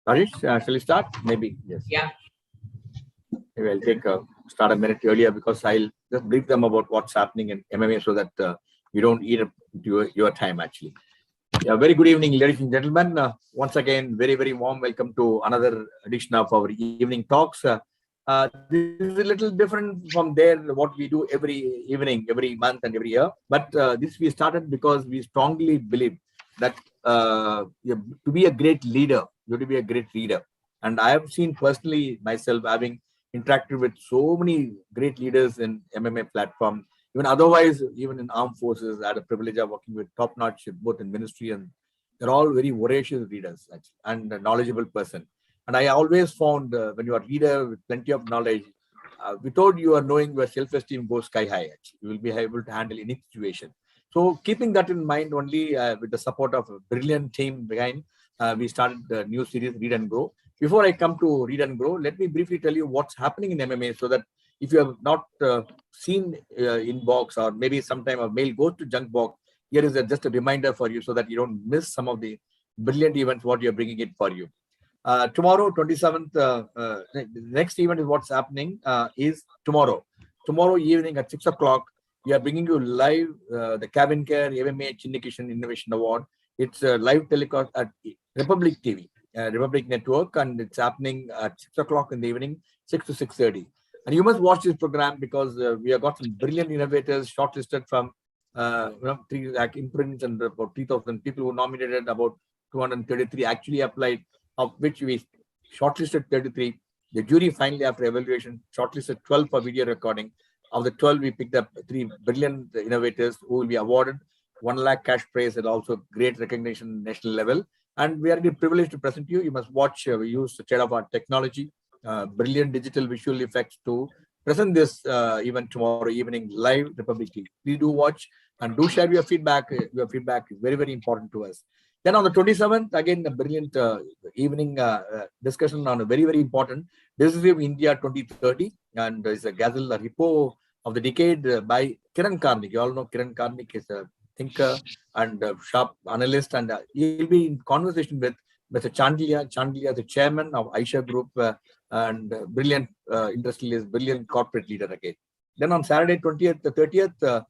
Rajesh, shall we start? Maybe, yes. Yeah. Maybe I'll take start a minute earlier because I'll just brief them about what's happening in MMA so that you don't eat up your time actually. Yeah, very good evening, ladies and gentlemen. Once again, very, very warm welcome to another edition of our evening talks. This is a little different from there, what we do every evening, every month and every year. But this we started because we strongly believe that to be a great leader, you have to be a great reader. And I have seen personally myself having interacted with so many great leaders in MMA platform. Even otherwise, even in armed forces, I had a privilege of working with top-notch both in ministry and they're all very voracious readers actually, and a knowledgeable person. And I always found when you are a leader with plenty of knowledge, without you are knowing your self-esteem goes sky high. Actually, you will be able to handle any situation. So keeping that in mind, only with the support of a brilliant team behind, we started the new series Read and Grow. Before I come to Read and Grow, let me briefly tell you what's happening in MMA so that if you have not seen inbox or maybe sometime a mail goes to junk box, here is just a reminder for you so that you don't miss some of the brilliant events what you're bringing it for you. Tomorrow, 27th, the next event is what's happening is tomorrow. Tomorrow evening at 6 o'clock, we are bringing you live the Cabin Care MMA Chinnikishan Innovation Award. It's a live telecast at Republic TV, Republic Network, and it's happening at 6 o'clock in the evening, 6 to 6:30. And you must watch this program because we have got some brilliant innovators shortlisted from 3 lakh imprints and about 3,000 people who nominated. About 233 actually applied, of which we shortlisted 33. The jury finally, after evaluation, shortlisted 12 for video recording. Of the 12, we picked up 3 brilliant innovators who will be awarded 1 lakh cash prize and also great recognition national level. And we are really privileged to present you. You must watch. We use state-of-art technology, brilliant digital visual effects to present this event tomorrow evening live Republic TV. Please do watch and do share your feedback. Your feedback is very, very important to us. Then on the 27th, again, a brilliant evening discussion on a very, very important Decisive India 2030. And it's a gazelle, a repo of the decade by Kiran Karnik. You all know Kiran Karnik is a thinker and a sharp analyst. And he'll be in conversation with Mr. Chandlia. Chandlia, the chairman of Aisha Group and brilliant industrialist, brilliant corporate leader again. Then on Saturday, 20th, the 30th,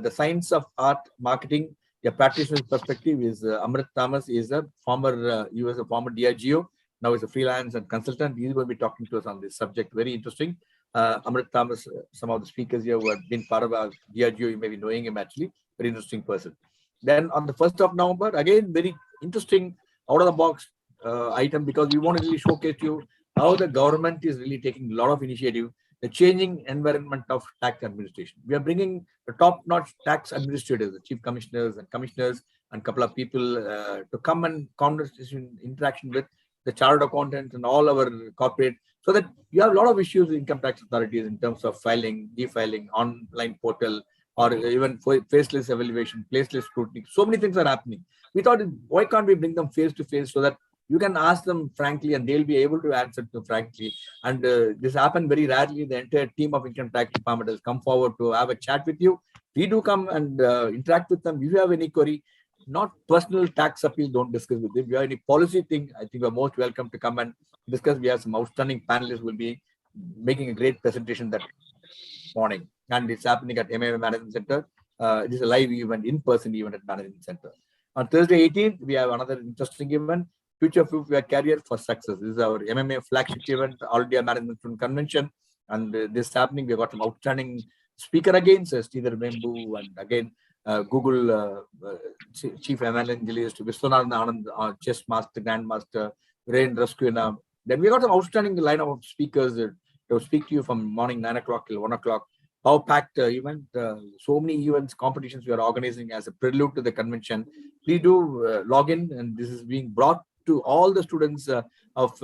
the Science of Art Marketing. A practitioner's perspective is Amrit Thomas is a former, he was a former DIGO, now he's a freelance and consultant. He's going to be talking to us on this subject. Very interesting. Amrit Thomas, some of the speakers here who have been part of our DIGO, you may be knowing him actually. Very interesting person. Then on the 1st of November, again, very interesting out of the box item because we want to really showcase to you how the government is really taking a lot of initiative. The changing environment of tax administration. We are bringing the top-notch tax administrators, the chief commissioners and a couple of people to come and conversation, interaction with the chartered accountants and all our corporate, so that you have a lot of issues with income tax authorities in terms of filing, e-filing, online portal, or even faceless evaluation, placeless scrutiny. So many things are happening. We thought, why can't we bring them face-to-face so that you can ask them frankly and they'll be able to answer to frankly. And this happened very rarely. The entire team of income tax department has come forward to have a chat with you. We do come and interact with them. If you have any query, not personal tax appeal, don't discuss with them. If you have any policy thing, I think you're most welcome to come and discuss. We have some outstanding panelists who will be making a great presentation that morning. And it's happening at MMA Management Center. It is a live event, in-person event at Management Center. On Thursday 18th, we have another interesting event. Future Proof Your Career for Success. This is our MMA flagship event, All India Management Convention. And this is happening. We've got some outstanding speaker again, Sridhar Membu, and again, Google Chief Evangelist, Viswanathan Anand, Chess Master, Grandmaster, Rain Raskuina. Then we got some outstanding lineup of speakers to speak to you from morning 9 o'clock till 1 o'clock. Power-packed event. So many events, competitions we are organizing as a prelude to the convention. Please do log in, and this is being brought to all the students of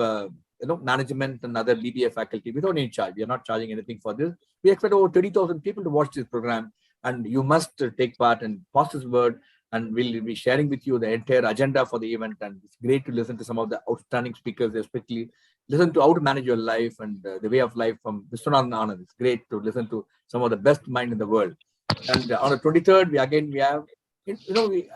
management and other BBA faculty without any charge. We are not charging anything for this. We expect over 30,000 people to watch this program, and you must take part and pass this word. And we'll be sharing with you the entire agenda for the event. And it's great to listen to some of the outstanding speakers, especially listen to how to manage your life and the way of life from Viswanathan Anand. It's great to listen to some of the best mind in the world. And on the 23rd, we have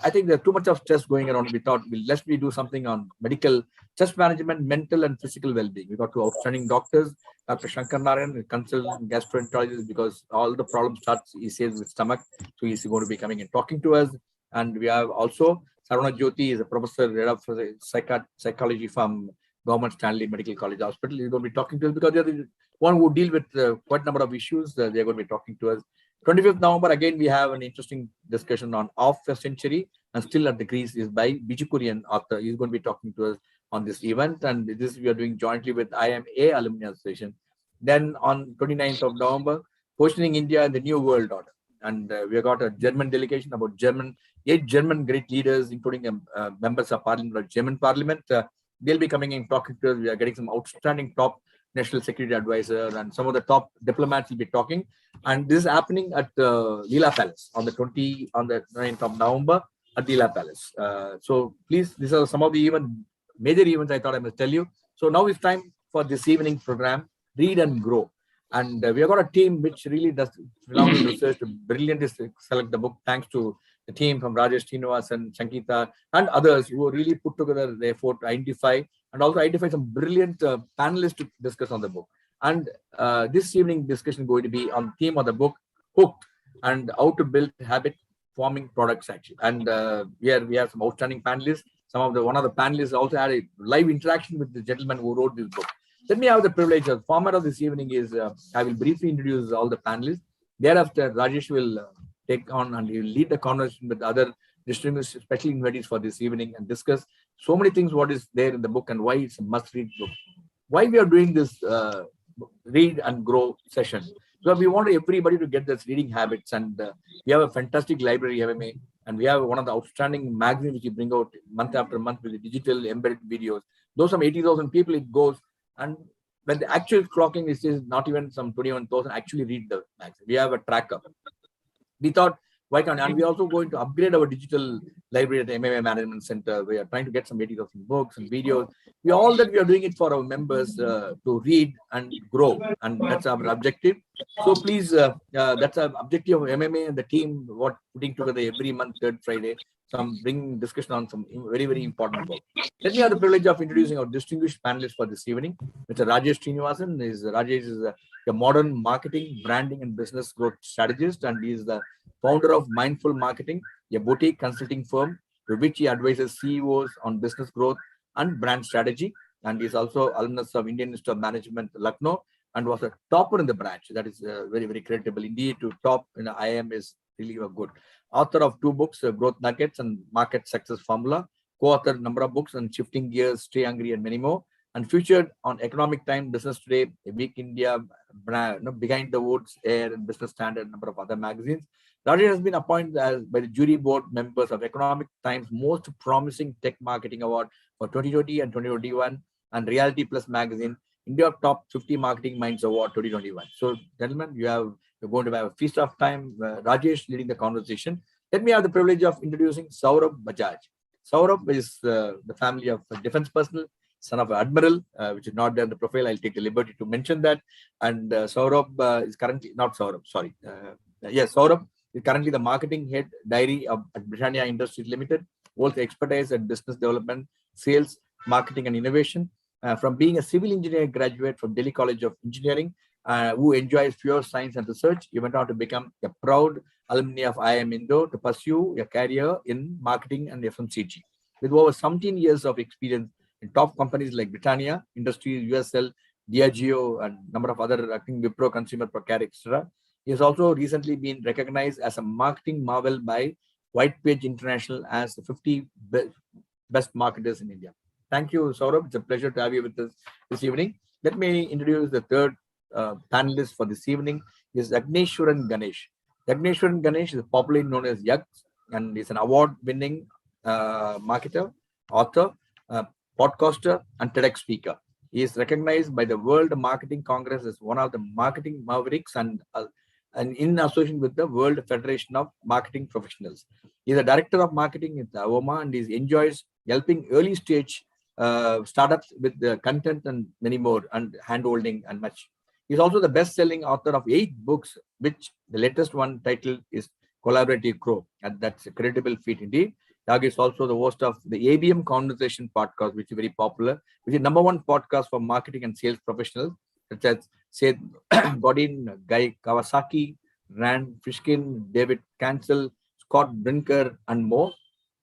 I think there's too much of stress going around. We thought, let's do something on medical stress management, mental and physical well-being. We got two outstanding doctors, Dr. Shankar Narayan, a consultant gastroenterologist, because all the problems starts, he says, with stomach. So he's going to be coming and talking to us. And we have also Sarvana Jyoti, is a professor, head of psychology from Government Stanley Medical College Hospital. He's going to be talking to us because they're the one who deal with quite a number of issues. They're going to be talking to us. 25th November, again, we have an interesting discussion on Off a Century and Still at the Crease is by Bijukurian author. He's going to be talking to us on this event. And this we are doing jointly with IMA Alumni Association. Then on 29th of November, Positioning India in the New World Order. And we have got a German delegation about 8 German great leaders, including members of Parliament of German Parliament. They'll be coming and talking to us. We are getting some outstanding top national security advisor and some of the top diplomats will be talking. And this is happening at Leela Palace on the 9th of November at Leela Palace. So please, these are some of the major events I thought I must tell you. So now it's time for this evening program, Read and Grow. And we have got a team which really does phenomenal research to brilliantly select the book, thanks to the team from Rajesh Srinivasan, Shankita, and others who really put together the effort to identify and also identify some brilliant panelists to discuss on the book. And this evening discussion is going to be on the theme of the book, Hooked, and how to build habit-forming products, actually. And here we have some outstanding panelists. One of the panelists also had a live interaction with the gentleman who wrote this book. Let me have the privilege. The format of this evening is I will briefly introduce all the panelists. Thereafter, Rajesh will take on and he will lead the conversation with other distinguished special invitees for this evening and discuss so many things, what is there in the book and why it's a must-read book. Why we are doing this Read and Grow session? So we want everybody to get this reading habits, and we have a fantastic library, Avoma, and we have one of the outstanding magazines which we bring out month after month with the digital embedded videos. Those some 80,000 people it goes. And when the actual clocking is not even some 21,000 actually read the magazine. We have a tracker. We thought, why can't, and we're also going to upgrade our digital library at the MMA Management Center. We are trying to get some 80,000 books and videos. We are doing it for our members to read and grow. And that's our objective. So please, that's our objective of MMA and the team, what putting together every month, third Friday, some bringing discussion on some very, very important book. Let me have the privilege of introducing our distinguished panelists for this evening. Mr. Rajesh Srinivasan. Rajesh is a modern marketing, branding, and business growth strategist, and he is the founder of Mindful Marketing, a boutique consulting firm to which he advises CEOs on business growth and brand strategy. And he is also alumnus of Indian Institute of Management, Lucknow, and was a topper in the branch. That is very, very creditable indeed. To top in IM is really good. Author of 2 books, Growth Nuggets and Market Success Formula. Co-authored a number of books on Shifting Gears, Stay Hungry, and many more. And featured on Economic Time, Business Today, Week India, Behind the Woods, Air, and Business Standard, a number of other magazines. Rajesh has been appointed by the jury board members of Economic Times Most Promising Tech Marketing Award for 2020 and 2021, and Reality Plus Magazine India Top 50 Marketing Minds Award 2021. So, gentlemen, you're going to have a feast of time. Rajesh leading the conversation. Let me have the privilege of introducing Saurabh Bajaj. Saurabh is the family of a defense personnel, son of an admiral, which is not there in the profile. I'll take the liberty to mention that. And Saurabh is currently, not Saurabh, sorry. Yes, Saurabh is currently the marketing head diary at Britannia Industries Limited, holds expertise at business development, sales, marketing, and innovation. From being a civil engineer graduate from Delhi College of Engineering, who enjoys pure science and research, he went on to become a proud alumni of IIM Indo to pursue a career in marketing and FMCG. With over 17 years of experience in top companies like Britannia Industries, USL, Diageo, and a number of other, I think, Wipro, Consumer Procare, etc. He has also recently been recognized as a marketing marvel by White Page International as the 50 best marketers in India. Thank you, Saurabh. It's a pleasure to have you with us this evening. Let me introduce the third panelist for this evening. Is Yaagneshwaran Ganesh. Yaagneshwaran Ganesh is popularly known as Yag, and is an award-winning marketer, author, podcaster, and TEDx speaker. He is recognized by the World Marketing Congress as one of the marketing mavericks and in association with the World Federation of Marketing Professionals. He is a director of marketing at Avoma, and he enjoys helping early stage startups with the content and many more, and handholding and much. He's also the best-selling author of 8 books, which the latest one titled is collaborate, you grow. And that's a credible feat indeed. Yag is also the host of the ABM Conversation podcast, which is very popular, which is #1 podcast for marketing and sales professionals, such as Seth Godin, Guy Kawasaki, Rand Fishkin, David Cancel, Scott Brinker, and more.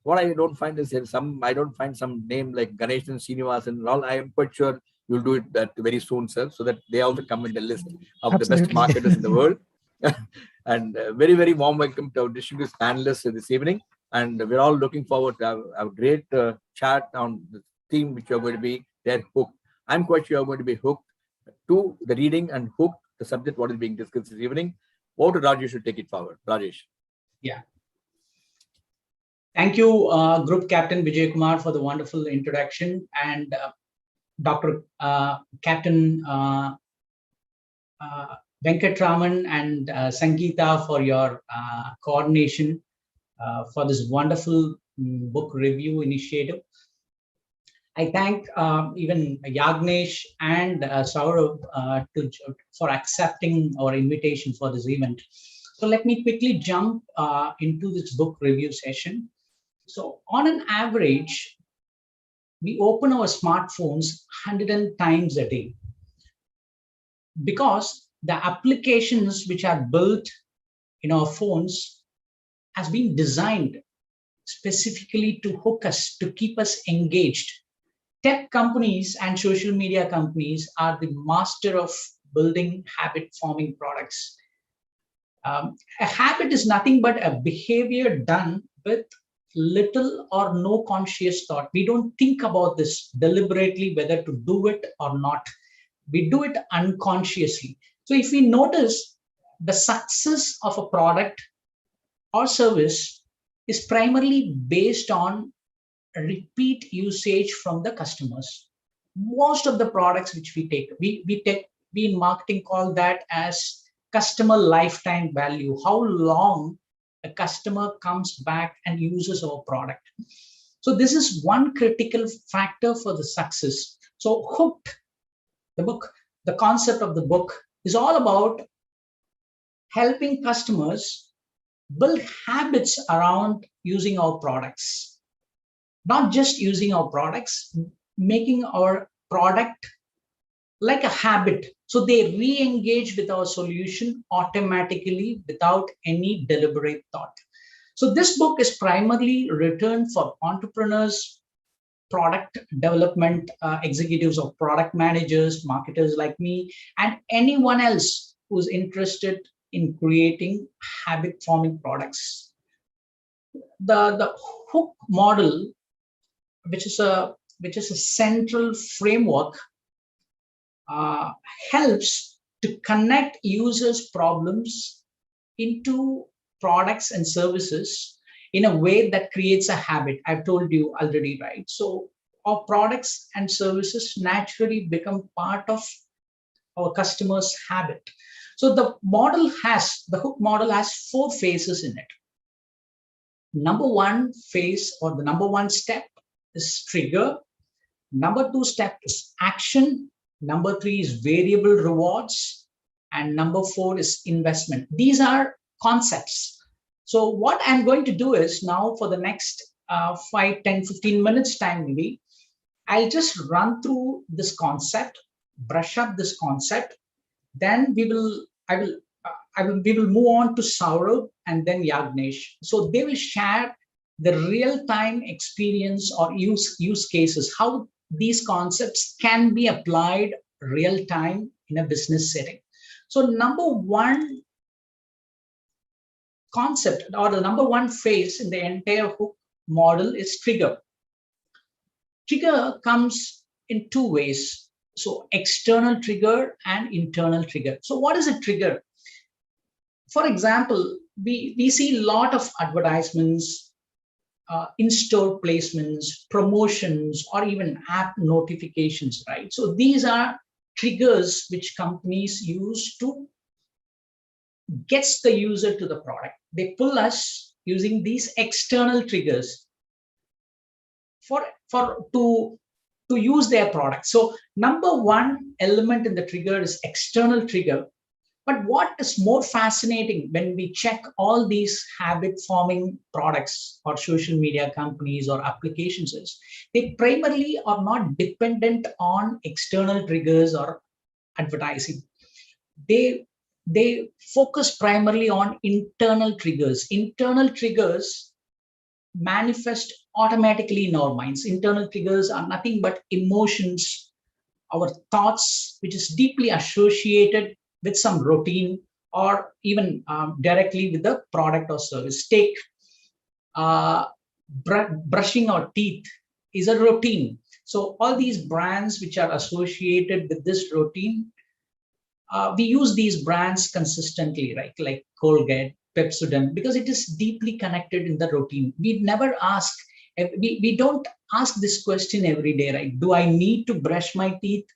What I don't find is I don't find some name like Ganesh and Srinivasan and all. I am quite sure you'll do it that very soon, sir, so that they also come in the list of the best marketers in the world. And very, very warm welcome to our distinguished panelists this evening. And we're all looking forward to have a great chat on the theme which you're going to be there hooked. I'm quite sure you're going to be hooked to the reading and hooked the subject what is being discussed this evening. Over to Rajesh to take it forward. Rajesh. Yeah. Thank you, Group Captain Vijay Kumar, for the wonderful introduction, and Dr. Captain Venkatraman and Sangeeta for your coordination for this wonderful book review initiative. I thank even Yaagnesh and Saurabh for accepting our invitation for this event. So let me quickly jump into this book review session. So on an average, we open our smartphones 100 times a day because the applications which are built in our phones has been designed specifically to hook us, to keep us engaged. Tech companies and social media companies are the master of building habit-forming products. A habit is nothing but a behavior done with little or no conscious thought. We don't think about this deliberately, whether to do it or not. We do it unconsciously. So if we notice, the success of a product or service is primarily based on repeat usage from the customers. Most of the products which we take, we in marketing call that as customer lifetime value, how long a customer comes back and uses our product. So this is one critical factor for the success. So Hooked, the book, the concept of the book is all about helping customers build habits around using our products. Not just using our products, making our product like a habit. So they re-engage with our solution automatically without any deliberate thought. So this book is primarily written for entrepreneurs, product development executives or product managers, marketers like me, and anyone else who's interested in creating habit-forming products. The hook model, which is a central framework, helps to connect users' problems into products and services in a way that creates a habit. I've told you already, right? So our products and services naturally become part of our customers' habit. So the hook model has 4 phases in it. Number 1 phase, or the number 1 step, is trigger. Number 2 step is action. Number 3 is variable rewards. And number 4 is investment. These are concepts. So what I'm going to do is now for the next 5, 10, 15 minutes time maybe, I'll just run through this concept, brush up this concept. Then we will move on to Saurabh and then Yagnesh. So they will share the real-time experience or use cases, how these concepts can be applied real-time in a business setting. So number 1 concept, or the number 1 phase in the entire hook model, is trigger. Trigger comes in 2 ways. So external trigger and internal trigger. So what is a trigger? For example, we see a lot of advertisements, in-store placements, promotions, or even app notifications, right? So these are triggers which companies use to get the user to the product. They pull us using these external triggers to use their product. So number 1 element in the trigger is external trigger. But what is more fascinating when we check all these habit forming products or social media companies or applications is they primarily are not dependent on external triggers or advertising. They focus primarily on internal triggers. Internal triggers manifest automatically in our minds. Internal triggers are nothing but emotions, our thoughts, which is deeply associated with some routine or even directly with the product or service. Take uh, brushing our teeth is a routine. So all these brands which are associated with this routine, we use these brands consistently, right? Like Colgate, Pepsodent, because it is deeply connected in the routine. We never ask, we don't ask this question every day, right? Do I need to brush my teeth,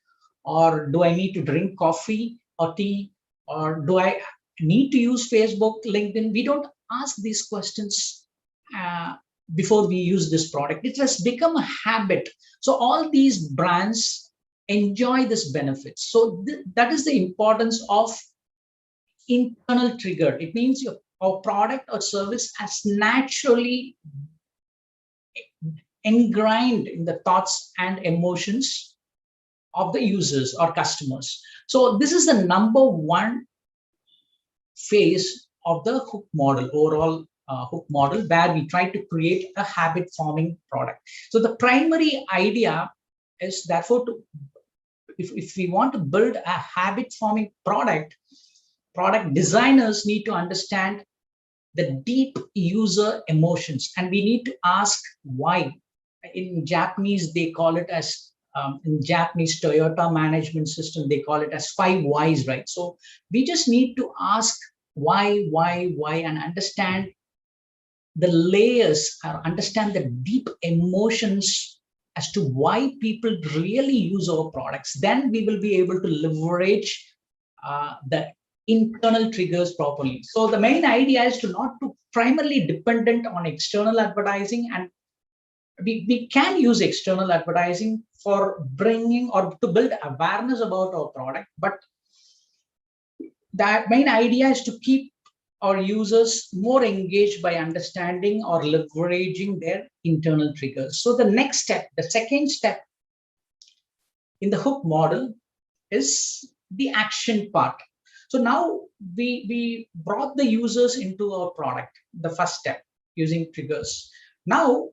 or do I need to drink coffee or tea, or do I need to use Facebook, LinkedIn? We don't ask these questions before we use this product. It has become a habit. So all these brands enjoy this benefit. So that is the importance of internal trigger. It means your our product or service has naturally ingrained in the thoughts and emotions of the users or customers. So this is the number one phase of the hook model, overall hook model, where we try to create a habit forming product. So the primary idea is therefore to, if we want to build a habit forming product, product designers need to understand the deep user emotions, and we need to ask why. In Japanese, they call it as in Japanese Toyota management system, they call it as 5 whys, right? So we just need to ask why, and understand the layers, or understand the deep emotions as to why people really use our products. Then we will be able to leverage the internal triggers properly. So the main idea is to not to primarily dependent on external advertising, and we can use external advertising for bringing or to build awareness about our product, but that main idea is to keep our users more engaged by understanding or leveraging their internal triggers. So the next step, the second step in the hook model is the action part. So now we brought the users into our product, the first step, using triggers. Now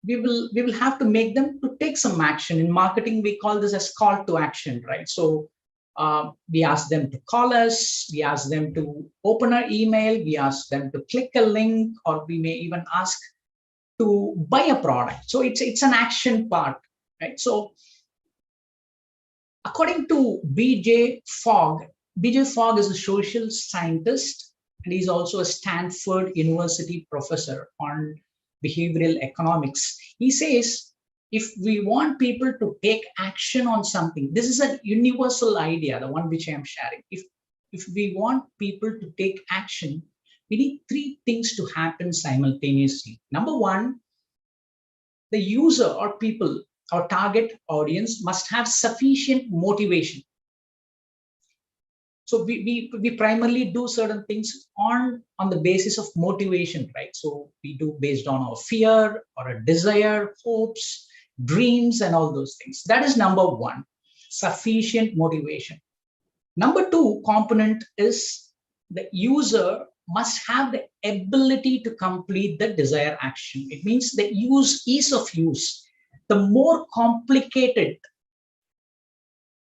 we will have to make them to take some action. In marketing, we call this as call to action, right? So we ask them to call us, we ask them to open our email, we ask them to click a link, or we may even ask to buy a product. So it's an action part, right? So according to BJ Fogg is a social scientist, and he's also a Stanford University professor on behavioral economics. He says, if we want people to take action on something, this is a universal idea, the one which I am sharing. If we want people to take action, we need three things to happen simultaneously. Number one, the user or people, our target audience, must have sufficient motivation. So we primarily do certain things on the basis of motivation, right? So we do based on our fear or a desire, hopes, dreams, and all those things. That is number one, sufficient motivation. Number two component is the user must have the ability to complete the desired action. It means the ease of use. The more complicated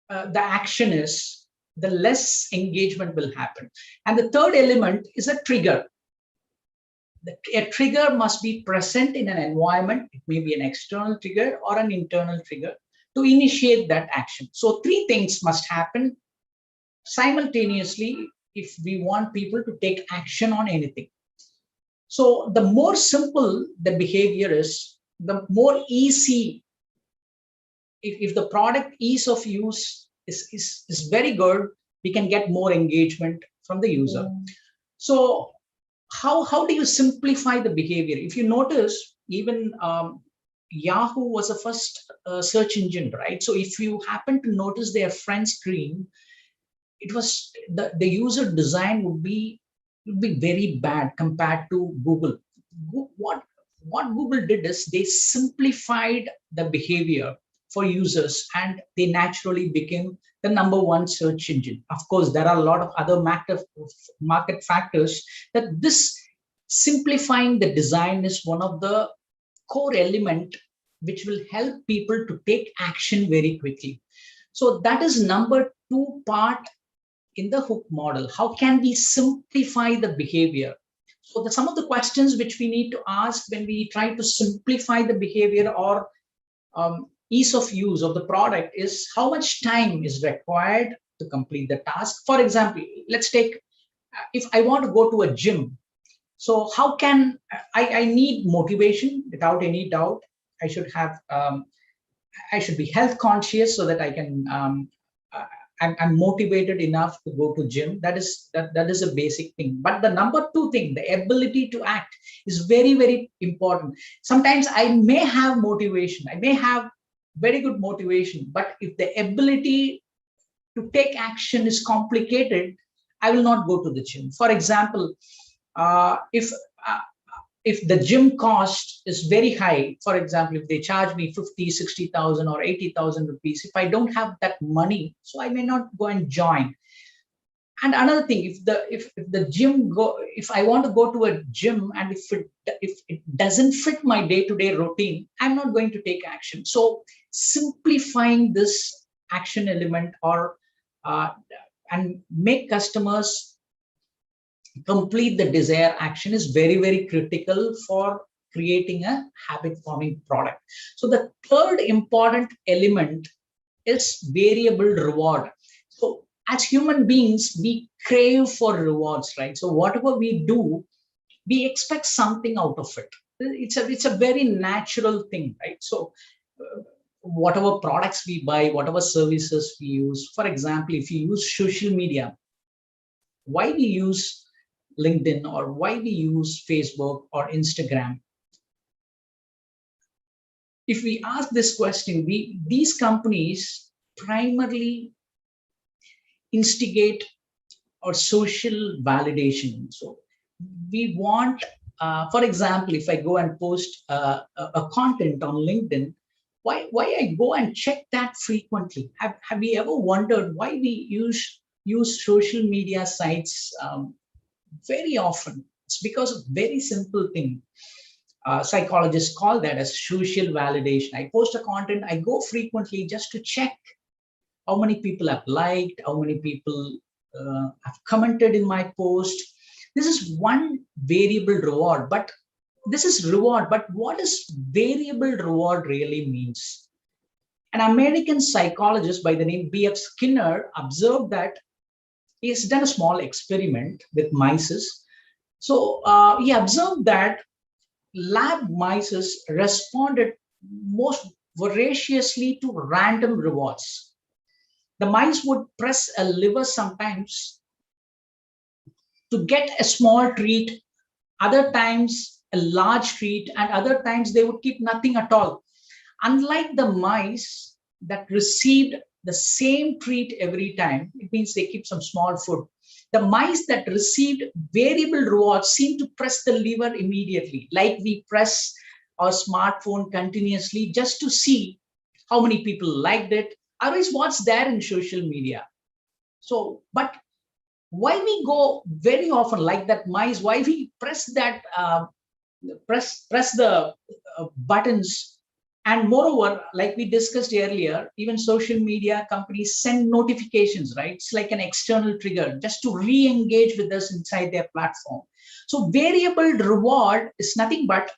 the action is, the less engagement will happen. And the third element is a trigger. A trigger must be present in an environment. It may be an external trigger or an internal trigger to initiate that action. So three things must happen simultaneously if we want people to take action on anything. So the more simple the behavior is, the more easy. If the product ease of use is very good, we can get more engagement from the user. So how do you simplify the behavior? If you notice, even Yahoo was the first search engine, right? So if you happen to notice their front screen, it was the user design would be very bad compared to Google. What Google did is they simplified the behavior for users, and they naturally became the number one search engine. Of course, there are a lot of other market factors that this simplifying the design is one of the core element which will help people to take action very quickly. So that is number two part in the hook model. How can we simplify the behavior? So some of the questions which we need to ask when we try to simplify the behavior or ease of use of the product is how much time is required to complete the task. For example, let's take if I want to go to a gym. So how can I need motivation without any doubt. I should have I should be health conscious so that I can I'm motivated enough to go to gym. That is a basic thing. But the number two thing, the ability to act, is very, very important. Sometimes I may have motivation, I may have very good motivation, but if the ability to take action is complicated, I will not go to the gym. For example, if the gym cost is very high, for example, if they charge me 50, 60,000 or 80,000 rupees, if I don't have that money, so I may not go and join. And another thing, if I want to go to a gym and if it doesn't fit my day-to-day routine, I'm not going to take action. So simplifying this action element or and make customers complete the desired action is very, very critical for creating a habit forming product. So the third important element is variable reward. So as human beings, we crave for rewards, right? So whatever we do, we expect something out of it. It's a very natural thing, right? So whatever products we buy, whatever services we use, for example, if you use social media, why we use LinkedIn or why we use Facebook or Instagram? If we ask this question, these companies primarily instigate or social validation. So we want, for example, if I go and post a content on LinkedIn, why I go and check that frequently? Have we ever wondered why we use social media sites very often? It's because of very simple thing. Psychologists call that as social validation. I post a content, I go frequently just to check how many people have liked, how many people have commented in my post. This is one variable reward, but this is reward. But what does variable reward really means? An American psychologist by the name B.F. Skinner observed that he has done a small experiment with mice. So he observed that lab mice responded most voraciously to random rewards. The mice would press a lever sometimes to get a small treat, other times a large treat, and other times they would keep nothing at all. Unlike the mice that received the same treat every time, it means they keep some small food. The mice that received variable rewards seem to press the lever immediately, like we press our smartphone continuously just to see how many people liked it. Otherwise, what's there in social media? So, but why we go very often like that mice? Why we press that press the buttons? And moreover, like we discussed earlier, even social media companies send notifications, right? It's like an external trigger just to re-engage with us inside their platform. So variable reward is nothing but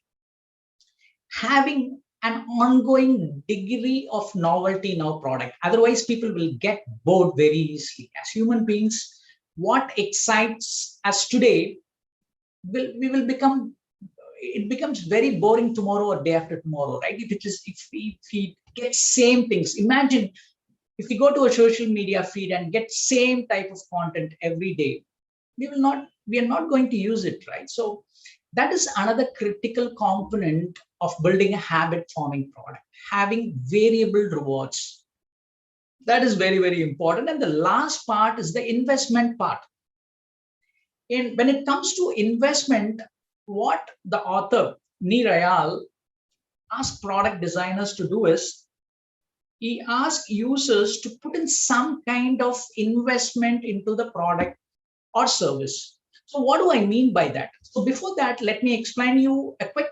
having an ongoing degree of novelty in our product. Otherwise, people will get bored very easily. As human beings, what excites us today we will become, it becomes very boring tomorrow or day after tomorrow, right? If we get same things, imagine if we go to a social media feed and get same type of content every day, we are not going to use it, right? So that is another critical component of building a habit forming product, having variable rewards. That is very, very important. And the last part is the investment part. When it comes to investment, what the author, Nirayal, asked product designers to do is, he asked users to put in some kind of investment into the product or service. So what do I mean by that? So before that, let me explain you a quick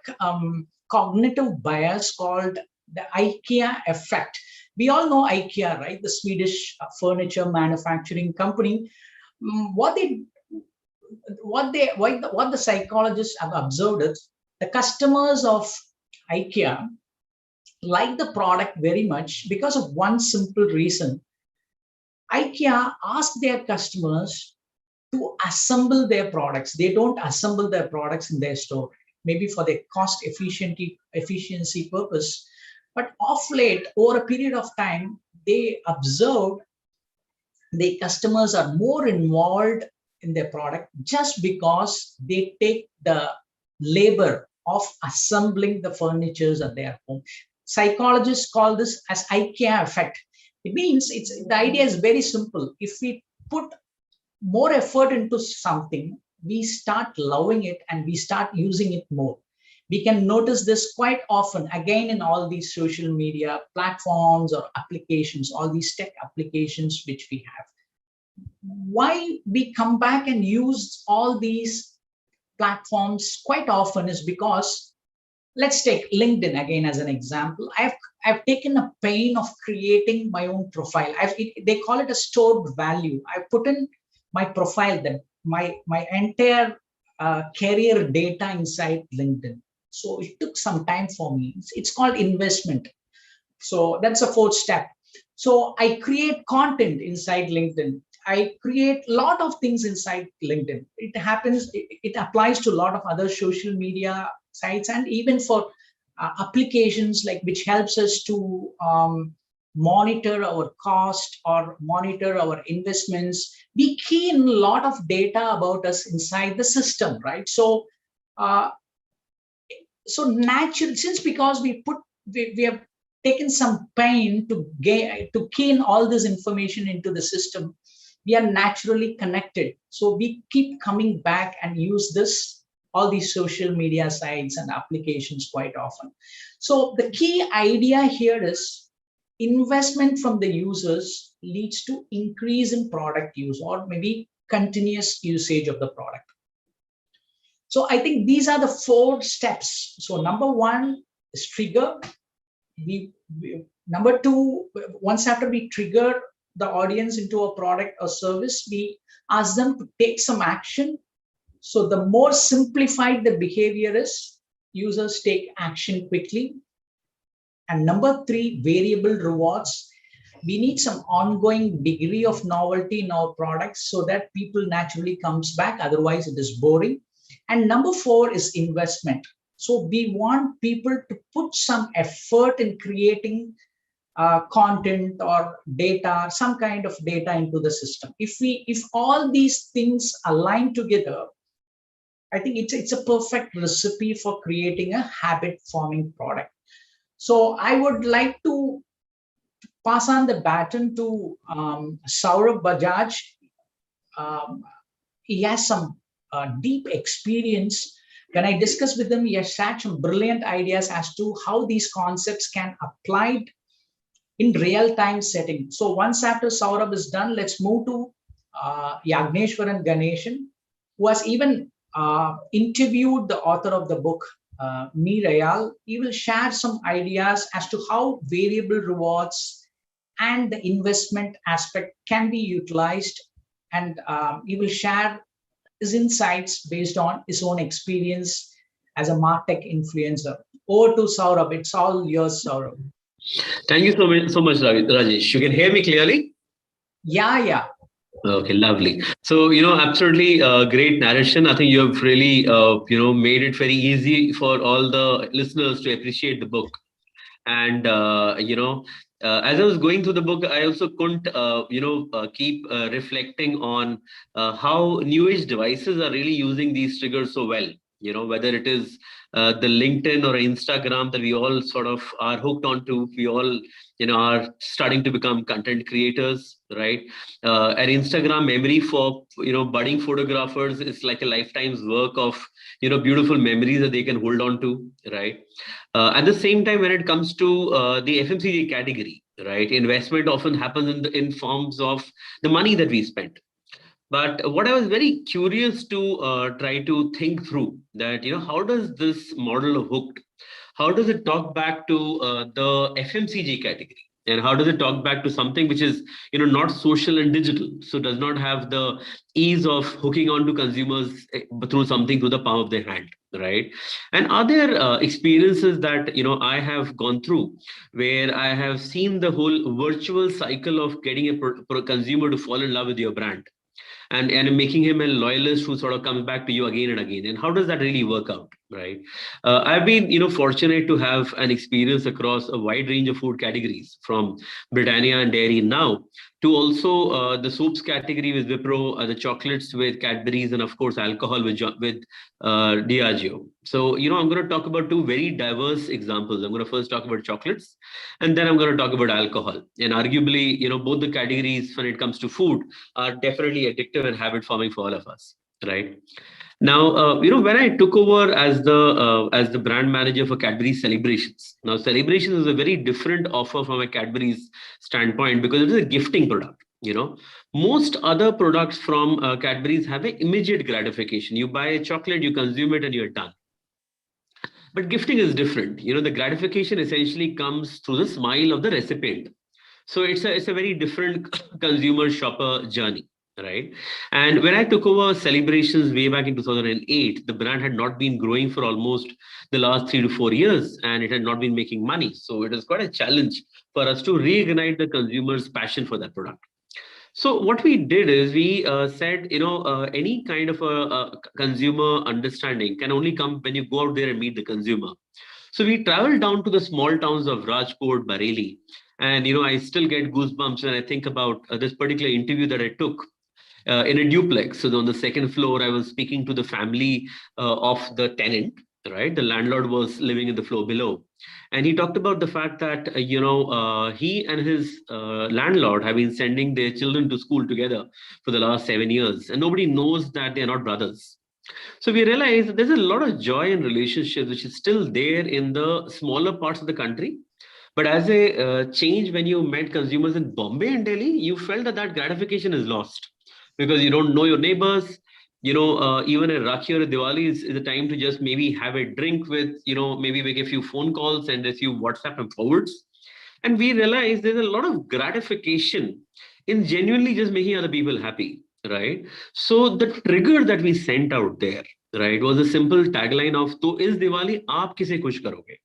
cognitive bias called the IKEA effect. We all know IKEA, right? The Swedish furniture manufacturing company. What the psychologists have observed is the customers of IKEA like the product very much because of one simple reason. IKEA asks their customers to assemble their products. They don't assemble their products in their store, maybe for their cost efficiency purpose. But of late, over a period of time, they observed the customers are more involved in their product just because they take the labor of assembling the furnitures at their home. Psychologists call this as IKEA effect. It means the idea is very simple. If we put more effort into something, we start loving it and we start using it more. We can notice this quite often, again, in all these social media platforms or applications, all these tech applications which we have. Why we come back and use all these platforms quite often is because, let's take LinkedIn again as an example. I've taken a pain of creating my own profile. They call it a stored value. I put in my profile, then my entire career data inside LinkedIn. So it took some time for me. It's called investment. So that's a fourth step. So I create content inside LinkedIn. I create a lot of things inside LinkedIn. It applies to a lot of other social media sites, and even for applications like which helps us to monitor our cost or monitor our investments. We key in a lot of data about us inside the system, right? So naturally, since because we have taken some pain to key in all this information into the system, we are naturally connected. So we keep coming back and use all these social media sites and applications quite often. So the key idea here is investment from the users leads to increase in product use or maybe continuous usage of the product. So I think these are the 4 steps. So number 1 is trigger. Number 2, once after we trigger the audience into a product or service, we ask them to take some action. So the more simplified the behavior is, users take action quickly. And number 3, variable rewards. We need some ongoing degree of novelty in our products so that people naturally comes back. Otherwise, it is boring. And number 4 is investment. So we want people to put some effort in creating content or data, some kind of data into the system. If all these things align together, I think it's a perfect recipe for creating a habit forming product. So I would like to pass on the baton to Saurabh Bajaj. He has some deep experience. When I discussed with him, he has had some brilliant ideas as to how these concepts can apply in real-time setting. So once after Saurabh is done, let's move to Yaagneshwaran Ganesh, who has even interviewed the author of the book, Nirayal. He will share some ideas as to how variable rewards and the investment aspect can be utilized, and he will share his insights based on his own experience as a MarTech influencer. Over to Saurabh. It's all yours, Saurabh. Thank you so much, Rajesh. You can hear me clearly? Yeah. Okay, lovely. So, absolutely great narration. I think you have really, made it very easy for all the listeners to appreciate the book. And, as I was going through the book, I also couldn't, keep reflecting on how new age devices are really using these triggers so well. whether it is the LinkedIn or Instagram that we all sort of are hooked onto. We all, are starting to become content creators, right? An Instagram memory for, budding photographers is like a lifetime's work of, beautiful memories that they can hold on to, right? At the same time, when it comes to the FMCG category, right, investment often happens in forms of the money that we spend. But what I was very curious to try to think through that, how does this model of hooked, how does it talk back to the FMCG category? And how does it talk back to something which is, not social and digital? So does not have the ease of hooking on to consumers through something through the palm of their hand, right? And are there experiences that, I have gone through where I have seen the whole virtual cycle of getting a consumer to fall in love with your brand? And making him a loyalist who sort of comes back to you again and again. And how does that really work out, right? I've been fortunate to have an experience across a wide range of food categories, from Britannia and dairy now to also the soaps category with Wipro, the chocolates with Cadbury's, and of course alcohol with Diageo. So I'm going to talk about two very diverse examples. I'm going to first talk about chocolates, and then I'm going to talk about alcohol. And arguably, both the categories when it comes to food are definitely addictive and habit forming for all of us, right? Now, when I took over as the brand manager for Cadbury's Celebrations. Now, Celebrations is a very different offer from a Cadbury's standpoint because it is a gifting product. Most other products from Cadbury's have an immediate gratification. You buy a chocolate, you consume it, and you're done. But gifting is different. The gratification essentially comes through the smile of the recipient. So it's a very different consumer shopper journey, right? And when I took over Celebrations way back in 2008, the brand had not been growing for almost the last 3 to 4 years, and it had not been making money. So it was quite a challenge for us to reignite the consumer's passion for that product. So what we did is we said, any kind of a consumer understanding can only come when you go out there and meet the consumer. So we traveled down to the small towns of Rajkot, Bareilly, and I still get goosebumps when I think about this particular interview that I took in a duplex. So on the second floor, I was speaking to the family of the tenant, right? The landlord was living in the floor below. And he talked about the fact that, he and his landlord have been sending their children to school together for the last 7 years. And nobody knows that they're not brothers. So we realize that there's a lot of joy in relationships, which is still there in the smaller parts of the country. But as a change, when you met consumers in Bombay and Delhi, you felt that gratification is lost because you don't know your neighbors. Even a Rakhi or a Diwali is a time to just maybe have a drink with, maybe make a few phone calls and a few WhatsApp and forwards. And we realized there's a lot of gratification in genuinely just making other people happy, right? So the trigger that we sent out there, right, was a simple tagline of, "To is Diwali, aap kise khush karoge?"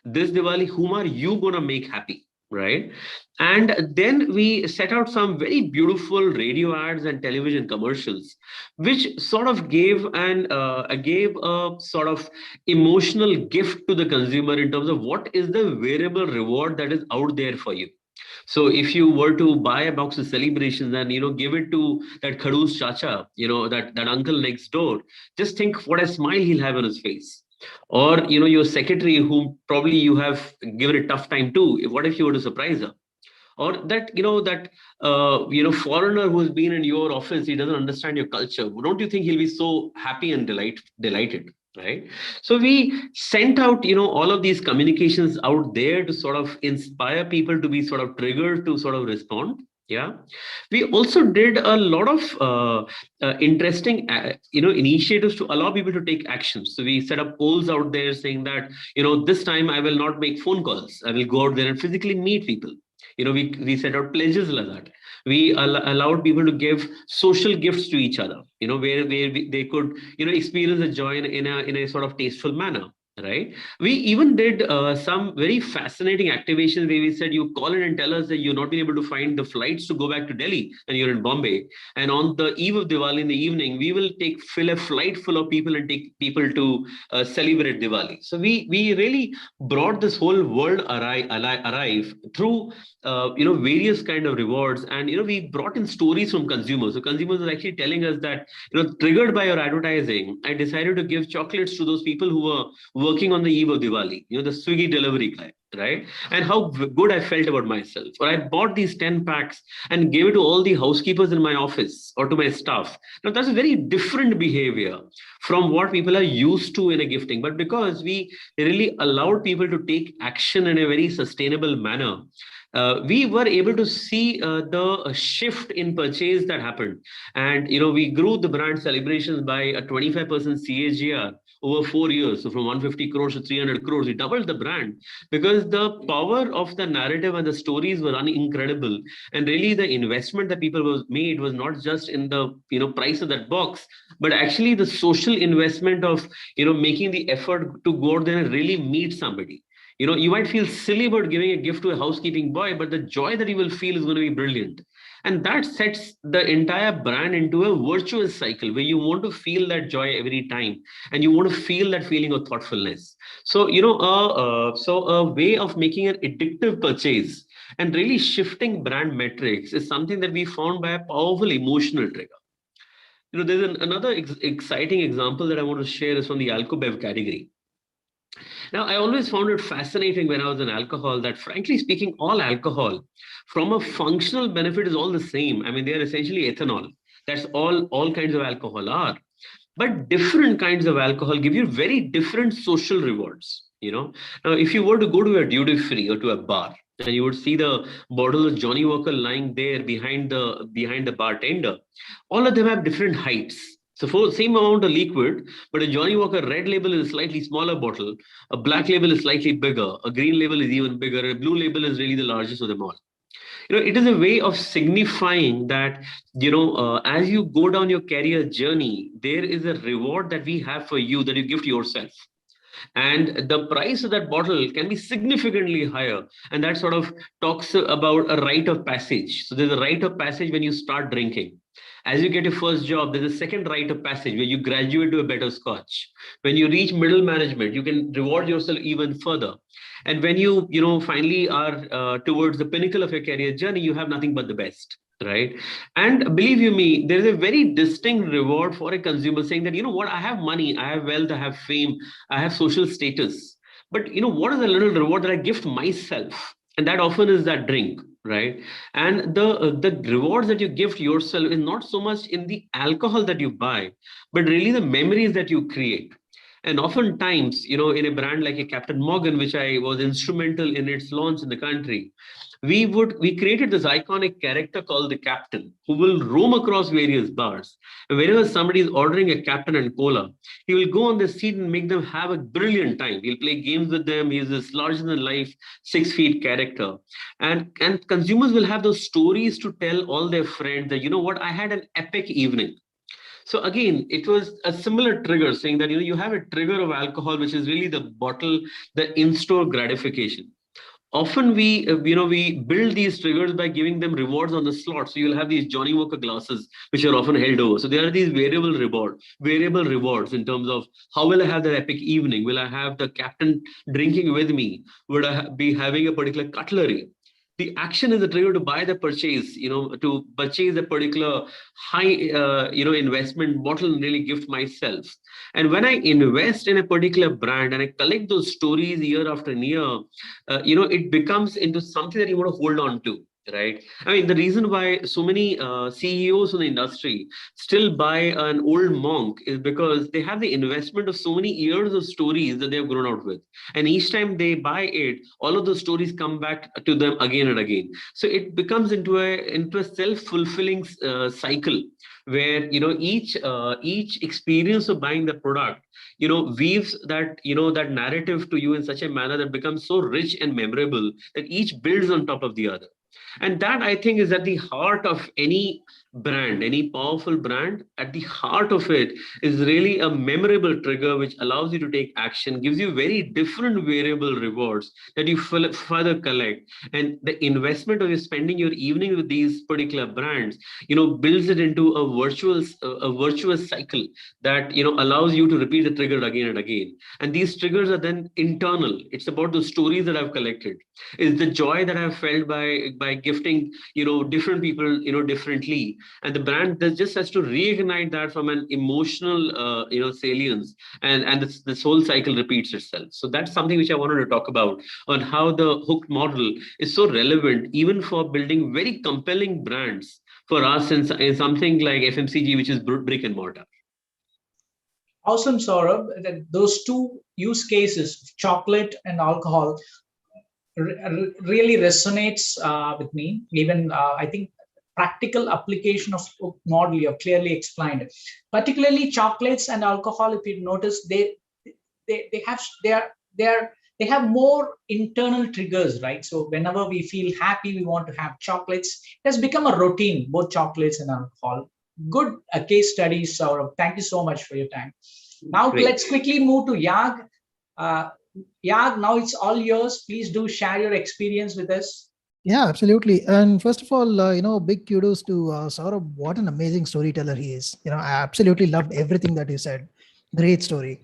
This Diwali, whom are you going to make happy? Right. And then we set out some very beautiful radio ads and television commercials, which sort of gave a sort of emotional gift to the consumer in terms of what is the variable reward that is out there for you. So if you were to buy a box of Celebrations and, give it to that Khadoos Chacha, that uncle next door, just think what a smile he'll have on his face. Or, your secretary whom probably you have given a tough time to, what if you were to surprise her? Or that, foreigner who's been in your office, he doesn't understand your culture. Don't you think he'll be so happy and delighted? Right. So we sent out, all of these communications out there to sort of inspire people to be sort of triggered to sort of respond. Yeah. We also did a lot of interesting, initiatives to allow people to take actions. So we set up polls out there saying that, this time I will not make phone calls. I will go out there and physically meet people. We set out pledges like that. We allowed people to give social gifts to each other, where they could, experience the joy in a sort of tasteful manner. right? We even did some very fascinating activations where we said, you call in and tell us that you're not been able to find the flights to go back to Delhi and you're in Bombay. And on the eve of Diwali in the evening, we will fill a flight full of people and take people to celebrate Diwali. So we really brought this whole world arrive through various kind of rewards. And we brought in stories from consumers. So consumers are actually telling us that, triggered by your advertising, I decided to give chocolates to those people who were working on the eve of Diwali, the Swiggy delivery guy, right? And how good I felt about myself. Or I bought these 10 packs and gave it to all the housekeepers in my office or to my staff. Now, that's a very different behavior from what people are used to in a gifting. But because we really allowed people to take action in a very sustainable manner, we were able to see the shift in purchase that happened. And, we grew the brand celebrations by a 25% CAGR over 4 years. So from 150 crores to 300 crores, we doubled the brand because the power of the narrative and the stories were incredible. And really the investment that people made was not just in the, price of that box, but actually the social investment of, making the effort to go out there and really meet somebody. You might feel silly about giving a gift to a housekeeping boy, but the joy that you will feel is going to be brilliant. And that sets the entire brand into a virtuous cycle where you want to feel that joy every time and you want to feel that feeling of thoughtfulness. So, so a way of making an addictive purchase and really shifting brand metrics is something that we found by a powerful emotional trigger. There's another exciting example that I want to share is from the alcobev category. Now, I always found it fascinating when I was in alcohol that, frankly speaking, all alcohol from a functional benefit is all the same. I mean, they are essentially ethanol. That's all kinds of alcohol are. But different kinds of alcohol give you very different social rewards. Now, if you were to go to a duty free or to a bar, and you would see the bottle of Johnny Walker lying there behind the bartender, all of them have different heights. So for the same amount of liquid, but a Johnny Walker red label is a slightly smaller bottle, a black label is slightly bigger, a green label is even bigger, and a blue label is really the largest of them all. It is a way of signifying that, as you go down your career journey, there is a reward that we have for you that you give to yourself. And the price of that bottle can be significantly higher. And that sort of talks about a rite of passage. So there's a rite of passage when you start drinking. As you get your first job, there's a second rite of passage where you graduate to a better scotch. When you reach middle management, you can reward yourself even further. And when you, finally are towards the pinnacle of your career journey, you have nothing but the best, right? And believe you me, there is a very distinct reward for a consumer saying that, what, I have money, I have wealth, I have fame, I have social status. But, what is a little reward that I gift myself? And that often is that drink, right? And the rewards that you gift yourself is not so much in the alcohol that you buy, but really the memories that you create. And oftentimes, in a brand like a Captain Morgan, which I was instrumental in its launch in the country, we created this iconic character called the Captain, who will roam across various bars. And whenever somebody is ordering a Captain and cola, he will go on the seat and make them have a brilliant time. He'll play games with them. He's this larger than life 6 feet character. And consumers will have those stories to tell all their friends that, what, I had an epic evening. So again, it was a similar trigger saying that, you have a trigger of alcohol, which is really the bottle, the in-store gratification. Often we build these triggers by giving them rewards on the slot. So you'll have these Johnny Walker glasses, which are often held over. So there are these variable rewards in terms of how will I have that epic evening? Will I have the captain drinking with me? Would I be having a particular cutlery? The action is a trigger to buy the purchase, to purchase a particular high, investment bottle and really gift myself. And when I invest in a particular brand and I collect those stories year after year, it becomes into something that you want to hold on to. Right. I mean, the reason why so many CEOs in the industry still buy an old monk is because they have the investment of so many years of stories that they have grown out with. And each time they buy it, all of those stories come back to them again and again. So it becomes into a self-fulfilling cycle where, each experience of buying the product, weaves that, that narrative to you in such a manner that becomes so rich and memorable that each builds on top of the other. And that, I think, is at the heart of any brand, any powerful brand, at the heart of it is really a memorable trigger which allows you to take action, gives you very different variable rewards that you further collect. And the investment of you spending your evening with these particular brands, builds it into a virtuous cycle that, allows you to repeat the trigger again and again. And these triggers are then internal. It's about the stories that I've collected. It's the joy that I've felt by gifting, different people, differently. And the brand just has to reignite that from an emotional, salience, and this whole cycle repeats itself. So that's something which I wanted to talk about, on how the hook model is so relevant even for building very compelling brands for us in something like FMCG, which is brick and mortar. Awesome, Saurabh. Those two use cases, chocolate and alcohol, really resonates with me. Even I think practical application of hook model you have clearly explained. Particularly chocolates and alcohol, if you notice, they have more internal triggers, right? So whenever we feel happy, we want to have chocolates. It has become a routine, both chocolates and alcohol. Good case studies, Saurabh. Thank you so much for your time. Now Great. Let's quickly move to Yag. Yag, now it's all yours. Please do share your experience with us. Yeah, absolutely. And first of all, big kudos to Saurabh. What an amazing storyteller he is. I absolutely loved everything that you said. Great story.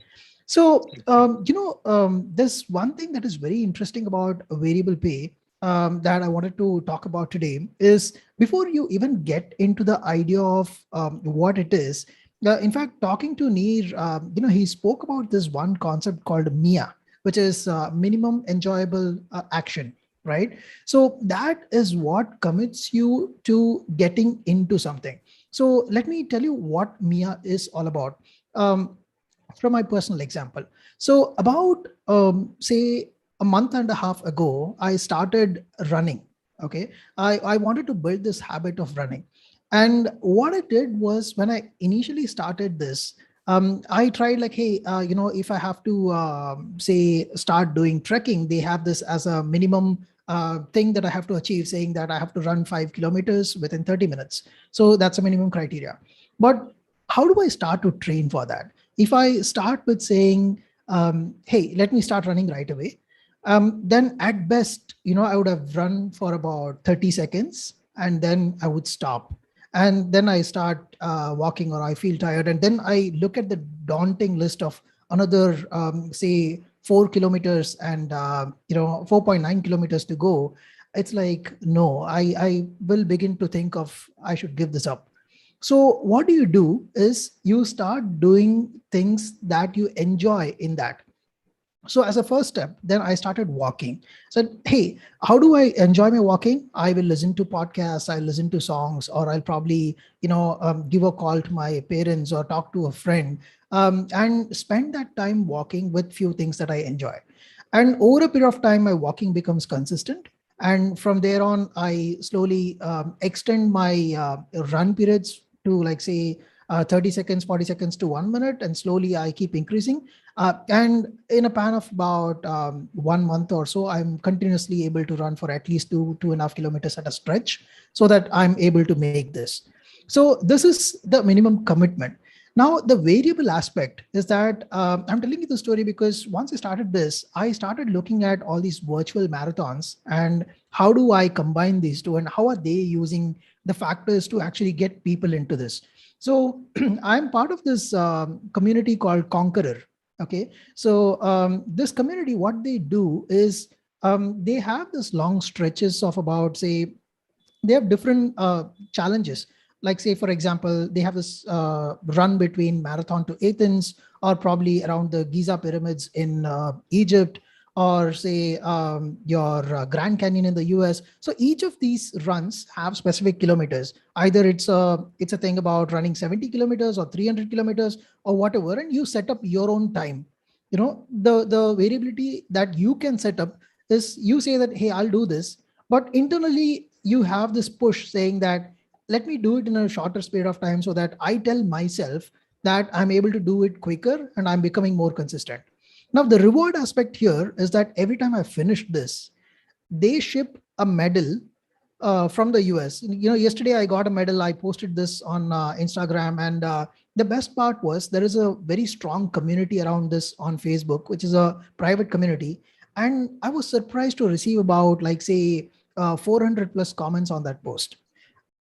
So, there's one thing that is very interesting about variable pay that I wanted to talk about today is, before you even get into the idea of what it is, in fact, talking to Neer, he spoke about this one concept called MIA, which is minimum enjoyable action, right? So that is what commits you to getting into something. So let me tell you what MIA is all about. From my personal example. So about, say, a month and a half ago, I started running. Okay. I wanted to build this habit of running. And what I did was, when I initially started this, I tried like, hey, if I have to, say, start doing trekking, they have this as a minimum thing that I have to achieve, saying that I have to run 5 kilometers within 30 minutes. So that's a minimum criteria. But how do I start to train for that? If I start with saying, hey, let me start running right away, then at best, I would have run for about 30 seconds and then I would stop. And then I start walking, or I feel tired. And then I look at the daunting list of another, say, 4 kilometers and, 4.9 kilometers to go. It's like, no, I will begin to think of, I should give this up. So what do you do is you start doing things that you enjoy in that. So as a first step, then I started walking. Said, hey, how do I enjoy my walking? I will listen to podcasts, I'll listen to songs, or I'll probably, give a call to my parents or talk to a friend, and spend that time walking with few things that I enjoy. And over a period of time, my walking becomes consistent. And from there on, I slowly extend my run periods to, like, say, 30 seconds, 40 seconds to 1 minute. And slowly I keep increasing. And in a pan of about 1 month or so, I'm continuously able to run for at least 2.5 kilometers at a stretch, so that I'm able to make this. So this is the minimum commitment. Now, the variable aspect is that I'm telling you the story because once I started this, I started looking at all these virtual marathons and how do I combine these two, and how are they using the factors to actually get people into this. So I'm part of this community called Conqueror. Okay. So this community, what they do is they have this long stretches of about, say, they have different challenges. Like, say, for example, they have this run between Marathon to Athens, or probably around the Giza pyramids in Egypt, or say your Grand Canyon in the US. So each of these runs have specific kilometers. Either it's a thing about running 70 kilometers or 300 kilometers or whatever, and you set up your own time. The variability that you can set up is, you say that, hey, I'll do this, but internally you have this push saying that, let me do it in a shorter period of time, so that I tell myself that I'm able to do it quicker and I'm becoming more consistent. Now, the reward aspect here is that every time I finish this, they ship a medal from the US. Yesterday I got a medal. I posted this on Instagram, and the best part was there is a very strong community around this on Facebook, which is a private community. And I was surprised to receive about, like, say, 400 plus comments on that post.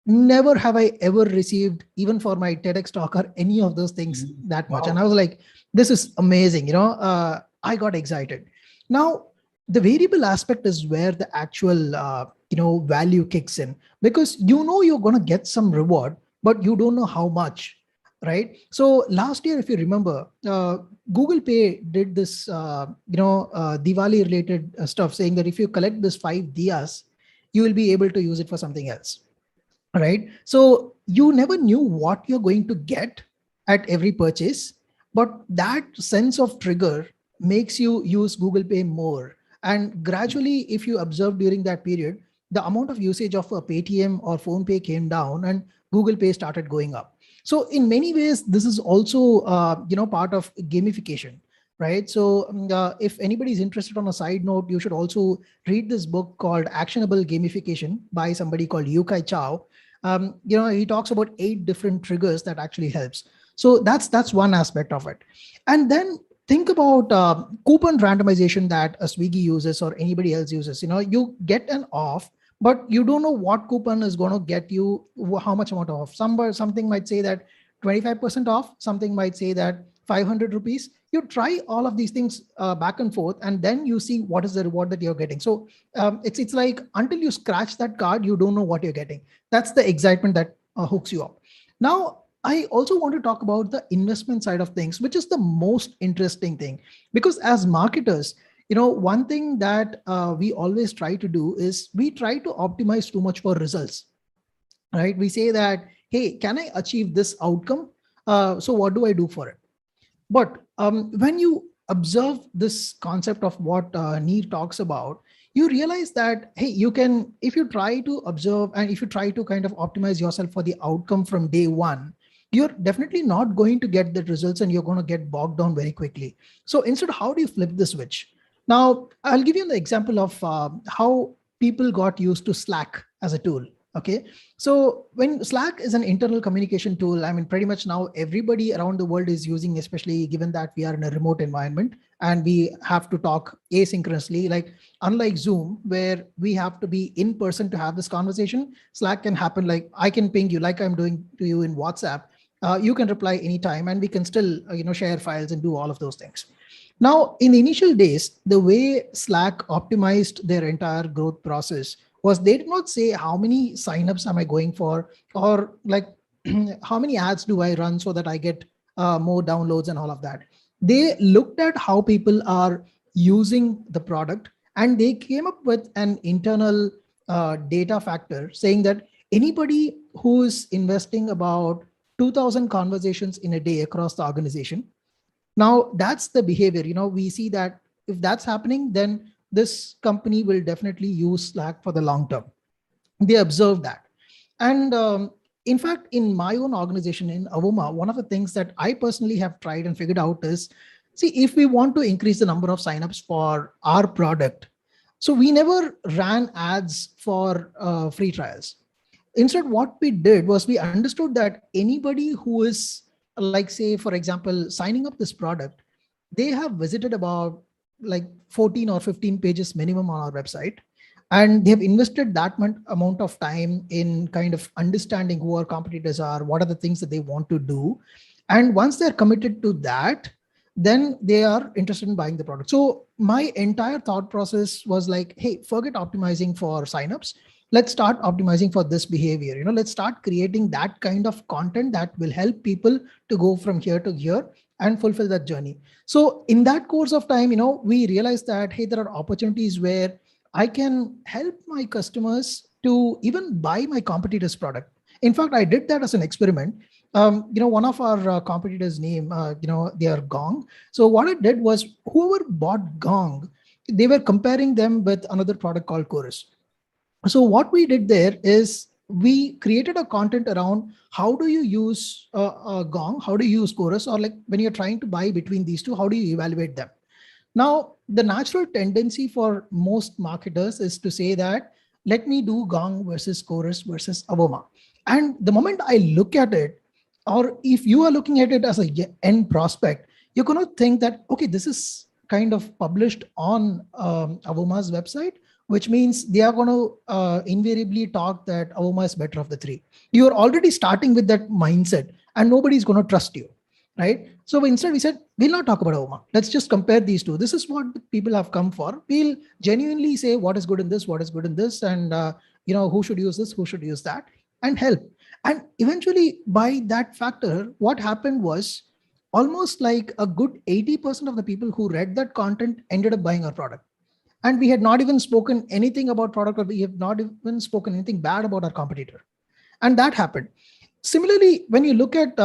Never have I ever received, even for my TEDx talk or any of those things, that much. Wow. And I was like, this is amazing. I got excited. Now, the variable aspect is where the actual, value kicks in, because you're going to get some reward, but you don't know how much, right? So last year, if you remember, Google Pay did this, Diwali related stuff, saying that if you collect this 5 diyas, you will be able to use it for something else. Right. So you never knew what you're going to get at every purchase, but that sense of trigger makes you use Google Pay more. And gradually, if you observe during that period, the amount of usage of a Paytm or PhonePe came down and Google Pay started going up. So in many ways, this is also, part of gamification. Right. So if anybody is interested, on a side note, you should also read this book called Actionable Gamification by somebody called Yukai Chow. He talks about 8 different triggers that actually helps. So that's one aspect of it. And then think about coupon randomization that a Swiggy uses or anybody else uses. You get an off, but you don't know what coupon is going to get you how much amount off. Something might say that 25% off, something might say that 500 rupees. You try all of these things back and forth, and then you see what is the reward that you're getting. So it's like until you scratch that card, you don't know what you're getting. That's the excitement that hooks you up. Now, I also want to talk about the investment side of things, which is the most interesting thing, because as marketers, one thing that we always try to do is we try to optimize too much for results, right? We say that, hey, can I achieve this outcome? So what do I do for it? But when you observe this concept of what Neer talks about, you realize that, hey, you can, if you try to observe and if you try to kind of optimize yourself for the outcome from day one, you're definitely not going to get the results and you're going to get bogged down very quickly. So instead, how do you flip the switch? Now, I'll give you the example of how people got used to Slack as a tool. Okay. So when Slack is an internal communication tool, I mean, pretty much now everybody around the world is using, especially given that we are in a remote environment and we have to talk asynchronously. Like, unlike Zoom, where we have to be in person to have this conversation, Slack can happen. Like, I can ping you like I'm doing to you in WhatsApp. You can reply anytime and we can still, share files and do all of those things. Now, in the initial days, the way Slack optimized their entire growth process was they did not say how many signups am I going for, or like how many ads do I run so that I get more downloads and all of that. They looked at how people are using the product and they came up with an internal data factor saying that anybody who is investing about 2,000 conversations in a day across the organization. Now that's the behavior. We see that if that's happening, then this company will definitely use Slack for the long term. They observe that. And in fact, in my own organization, in Avoma, one of the things that I personally have tried and figured out is, see, if we want to increase the number of signups for our product, so we never ran ads for free trials. Instead, what we did was we understood that anybody who is, like, say, for example, signing up this product, they have visited about like 14 or 15 pages minimum on our website. And they have invested that amount of time in kind of understanding who our competitors are, what are the things that they want to do. And once they're committed to that, then they are interested in buying the product. So my entire thought process was like, hey, forget optimizing for signups. Let's start optimizing for this behavior. Let's start creating that kind of content that will help people to go from here to here and fulfill that journey. So in that course of time, we realized that, hey, there are opportunities where I can help my customers to even buy my competitor's product. In fact, I did that as an experiment. One of our competitors' name, they are Gong. So what I did was, whoever bought Gong, they were comparing them with another product called Chorus. So what we did there is we created a content around how do you use Gong, how do you use Chorus, or like when you're trying to buy between these two, how do you evaluate them? Now, the natural tendency for most marketers is to say that let me do Gong versus Chorus versus Avoma. And the moment I look at it, or if you are looking at it as a end prospect, you're going to think that, okay, this is kind of published on Avoma's website, which means they are going to invariably talk that Avoma is better of the three. You're already starting with that mindset and nobody's going to trust you, right? So instead we said, we'll not talk about Avoma. Let's just compare these two. This is what people have come for. We'll genuinely say what is good in this, what is good in this, and who should use this, who should use that, and help. And eventually by that factor, what happened was almost like a good 80% of the people who read that content ended up buying our product. And we had not even spoken anything about product, or we have not even spoken anything bad about our competitor. And that happened. Similarly, when you look at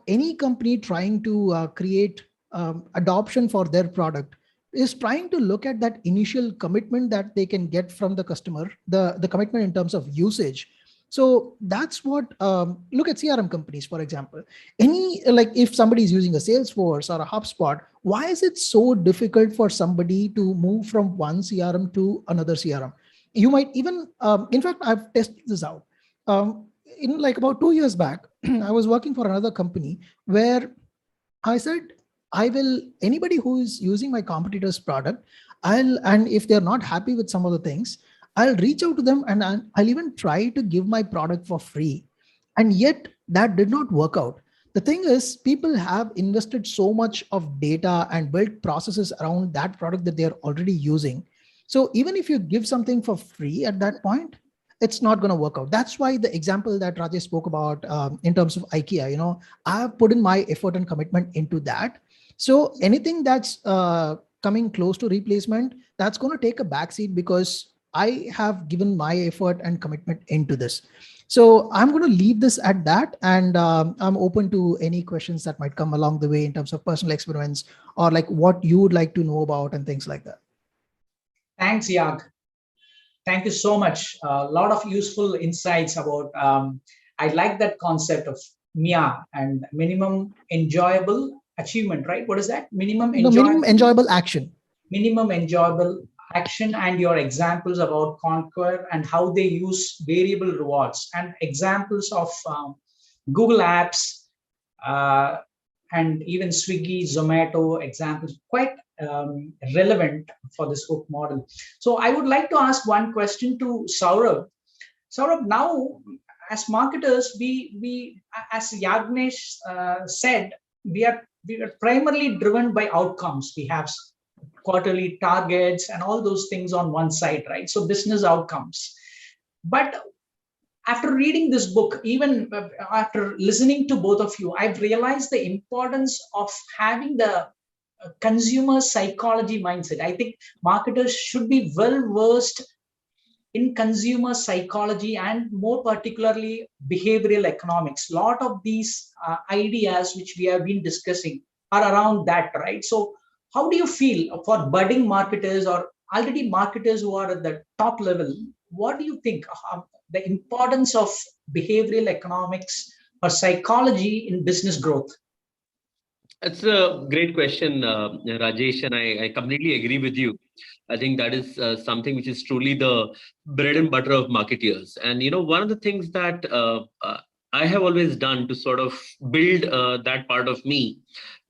any company trying to create adoption for their product, is trying to look at that initial commitment that they can get from the customer, the commitment in terms of usage. So that's what, look at CRM companies, for example. If somebody is using a Salesforce or a HubSpot, why is it so difficult for somebody to move from one CRM to another CRM? You might even, in fact, I've tested this out. In like about 2 years back, I was working for another company where I said, anybody who is using my competitor's product, and if they're not happy with some of the things, I'll reach out to them and I'll even try to give my product for free. And yet that did not work out. The thing is, people have invested so much of data and built processes around that product that they're already using. So even if you give something for free at that point, it's not going to work out. That's why the example that Rajesh spoke about in terms of IKEA, I have put in my effort and commitment into that. So anything that's coming close to replacement, that's going to take a backseat because I have given my effort and commitment into this. So I'm going to leave this at that. And I'm open to any questions that might come along the way in terms of personal experiments or like what you would like to know about and things like that. Thanks, Yag. Thank you so much. A lot of useful insights about, I like that concept of MIA and minimum enjoyable achievement, right? What is that? Minimum enjoyable action. Minimum enjoyable action, and your examples about Conquer and how they use variable rewards and examples of Google Apps and even Swiggy, Zomato examples, quite relevant for this hook model. So I would like to ask one question to Saurabh. Saurabh, now as marketers, we as Yagnesh said, we are primarily driven by outcomes. We have quarterly targets and all those things on one side, right? So business outcomes. But after reading this book, even after listening to both of you, I've realized the importance of having the consumer psychology mindset. I think marketers should be well versed in consumer psychology and more particularly behavioral economics. A lot of these ideas which we have been discussing are around that, right? So how do you feel for budding marketers or already marketers who are at the top level? What do you think of the importance of behavioral economics or psychology in business growth? That's a great question, Rajesh, and I completely agree with you. I think that is something which is truly the bread and butter of marketeers. And, one of the things that I have always done to sort of build that part of me,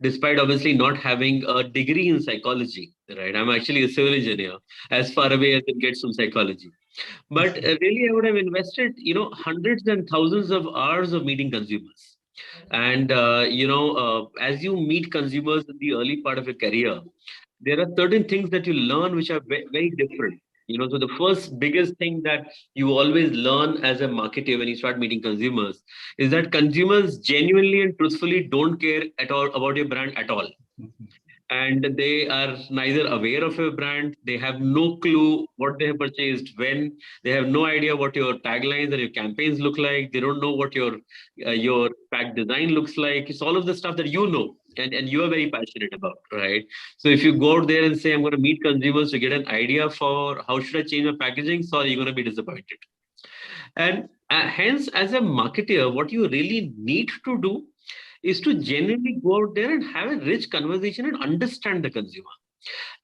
despite obviously not having a degree in psychology, right? I'm actually a civil engineer, as far away as it gets from psychology. But really, I would have invested, hundreds and thousands of hours of meeting consumers. And, as you meet consumers in the early part of your career, there are certain things that you learn which are very different. So the first biggest thing that you always learn as a marketer when you start meeting consumers is that consumers genuinely and truthfully don't care at all about your brand at all. And they are neither aware of your brand. They have no clue what they have purchased when. They have no idea what your taglines and your campaigns look like. They don't know what your pack design looks like. It's all of the stuff that and you are very passionate about, right? So if you go out there and say, I'm going to meet consumers to get an idea for how should I change my packaging, sorry, you're going to be disappointed. And hence, as a marketer, what you really need to do is to genuinely go out there and have a rich conversation and understand the consumer.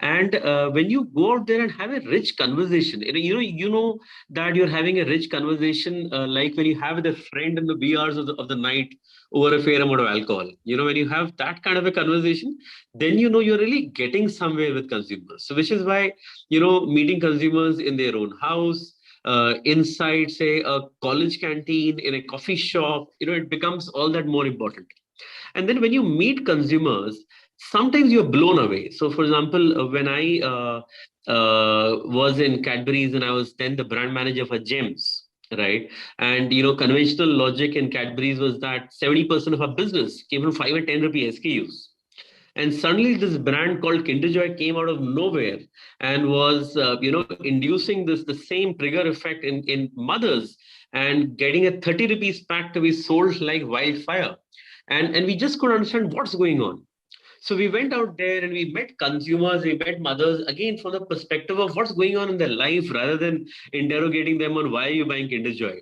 And when you go out there and have a rich conversation, you know that you're having a rich conversation, like when you have with a friend in the wee hours of the night over a fair amount of alcohol. When you have that kind of a conversation, then you're really getting somewhere with consumers. So which is why, meeting consumers in their own house, inside, say, a college canteen, in a coffee shop, it becomes all that more important. And then when you meet consumers, sometimes you're blown away. So, for example, when I was in Cadbury's and I was then the brand manager for Gems, right? And, conventional logic in Cadbury's was that 70% of our business came from 5 and 10 rupee SKUs. And suddenly this brand called Kinder Joy came out of nowhere and was, inducing the same trigger effect in mothers and getting a 30 rupees pack to be sold like wildfire. And we just couldn't understand what's going on. So we went out there and we met consumers, we met mothers, again, from the perspective of what's going on in their life rather than interrogating them on why you're buying Kinder Joy.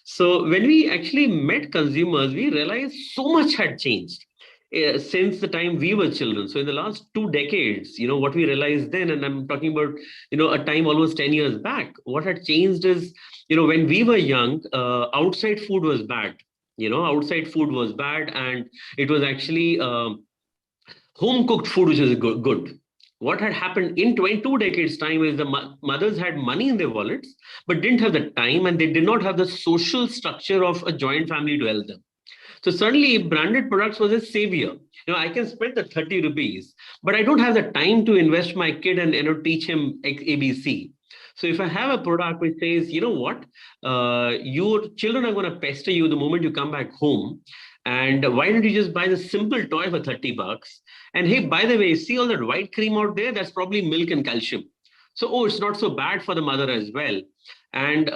So when we actually met consumers, we realized so much had changed since the time we were children. So in the last 2 decades, what we realized then, and I'm talking about, a time almost 10 years back, what had changed is, when we were young, outside food was bad. Outside food was bad, and it was actually home cooked food which is good. What had happened in 22 decades time is the mothers had money in their wallets but didn't have the time, and they did not have the social structure of a joint family to help them. So suddenly branded products was a savior. I can spend the 30 rupees, but I don't have the time to invest my kid and teach him ABC. So if I have a product which says, what, your children are going to pester you the moment you come back home, and why don't you just buy the simple toy for 30 bucks? And hey, by the way, see all that white cream out there? That's probably milk and calcium. So, it's not so bad for the mother as well. And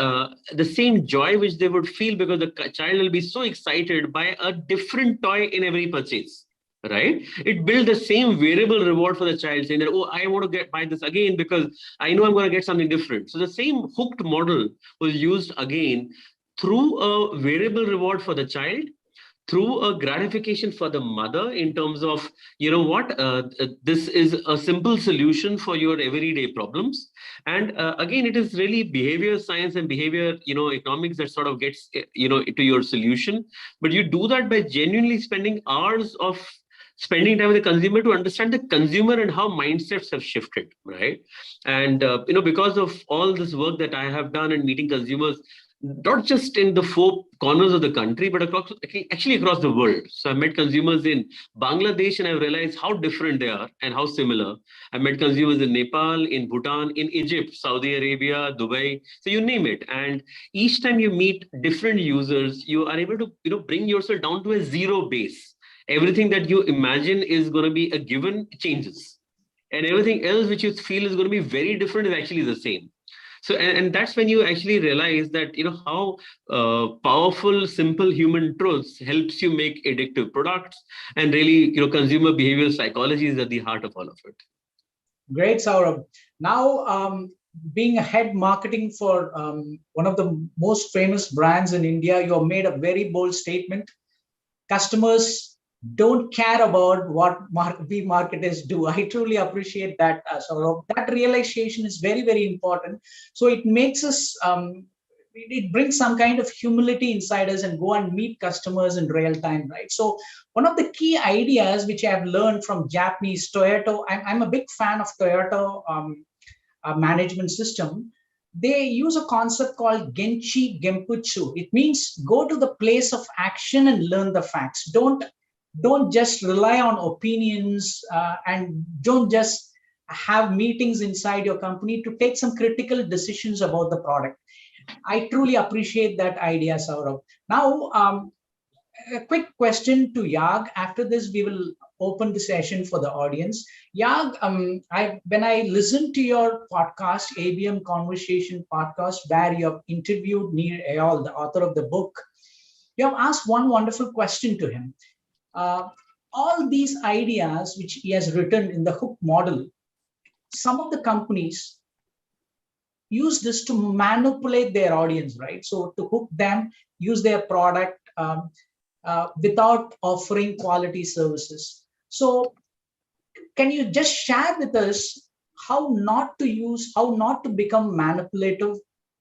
the same joy which they would feel because the child will be so excited by a different toy in every purchase, right? It builds the same variable reward for the child, saying that, oh, I want to buy this again because I know I'm going to get something different. So the same hooked model was used again through a variable reward for the child, through a gratification for the mother in terms of, this is a simple solution for your everyday problems. And again, it is really behavior science and behavior, economics that sort of gets, into your solution. But you do that by genuinely spending hours of spending time with the consumer to understand the consumer and how mindsets have shifted, right? And, because of all this work that I have done and meeting consumers, not just in the 4 corners of the country, but actually across the world. So I met consumers in Bangladesh and I realized how different they are and how similar. I met consumers in Nepal, in Bhutan, in Egypt, Saudi Arabia, Dubai, so you name it. And each time you meet different users, you are able to, bring yourself down to a zero base. Everything that you imagine is going to be a given changes. And everything else which you feel is going to be very different is actually the same. So, and that's when you actually realize that, how powerful, simple human truths helps you make addictive products, and really, consumer behavioral psychology is at the heart of all of it. Great, Saurabh. Now, being a head marketing for one of the most famous brands in India, you have made a very bold statement. Customers don't care about what we marketers do. I truly appreciate that, Saurabh. That realization is very, very important. So it makes us, it brings some kind of humility inside us and go and meet customers in real time, right? So one of the key ideas which I have learned from Japanese Toyota, I'm a big fan of Toyota management system. They use a concept called Genchi Genputsu. It means go to the place of action and learn the facts. Don't just rely on opinions and don't just have meetings inside your company to take some critical decisions about the product. I truly appreciate that idea, Saurabh. Now, a quick question to Yag. After this, we will open the session for the audience. Yag, when I listened to your podcast, ABM Conversation podcast, where you have interviewed Neil Ayal, the author of the book, you have asked one wonderful question to him. All these ideas which he has written in the hook model, some of the companies use this to manipulate their audience, right? So to hook them, use their product without offering quality services. So can you just share with us how not to become manipulative,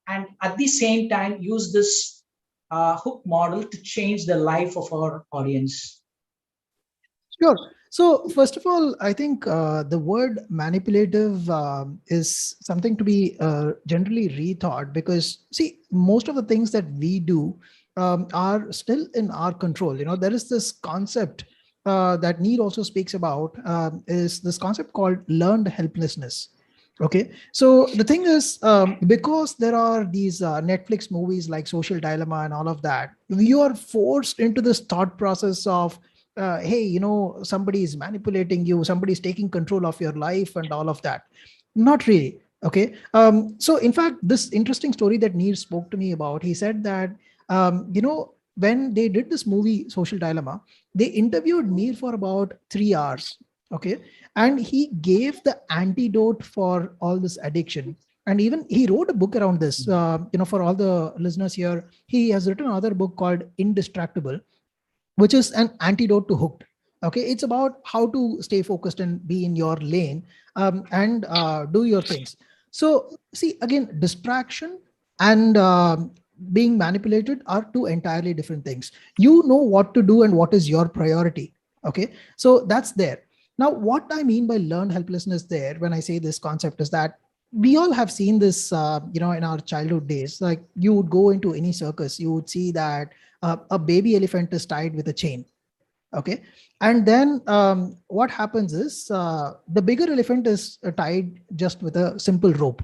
and at the same time use this hook model to change the life of our audience? Sure. So first of all, I think the word manipulative is something to be generally rethought, because see, most of the things that we do are still in our control. There is this concept that Neil also speaks about, is this concept called learned helplessness. Okay, so the thing is, because there are these Netflix movies like Social Dilemma and all of that, you are forced into this thought process of hey, somebody is manipulating you, somebody is taking control of your life and all of that. Not really. Okay. So in fact, this interesting story that Neil spoke to me about, he said that when they did this movie Social Dilemma, they interviewed Neil for about 3 hours. Okay. And he gave the antidote for all this addiction. And even he wrote a book around this. For all the listeners here, he has written another book called Indistractable, which is an antidote to hooked. Okay, it's about how to stay focused and be in your lane, and do your things. So see, again, distraction and being manipulated are two entirely different things. You know what to do and what is your priority. Okay, so that's there. Now what I mean by learned helplessness there, when I say this concept, is that we all have seen this in our childhood days. Like, you would go into any circus, you would see that a baby elephant is tied with a chain. Okay, and then what happens is, the bigger elephant is tied just with a simple rope,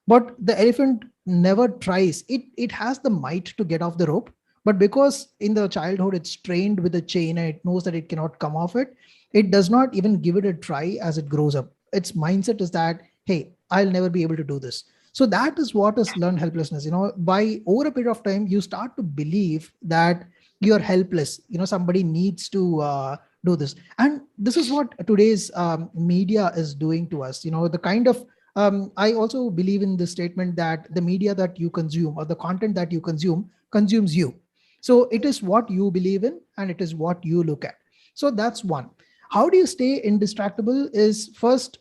but the elephant never tries. It has the might to get off the rope, but because in the childhood it's trained with a chain and it knows that it cannot come off it, it does not even give it a try as it grows up. Its mindset is that, hey, I'll never be able to do this. So that is what is learned helplessness. By over a period of time, you start to believe that you're helpless. Somebody needs to do this. And this is what today's media is doing to us. The kind of I also believe in the statement that the media that you consume, or the content that you consume, consumes you. So it is what you believe in and it is what you look at. So that's one. How do you stay indistractable is, first,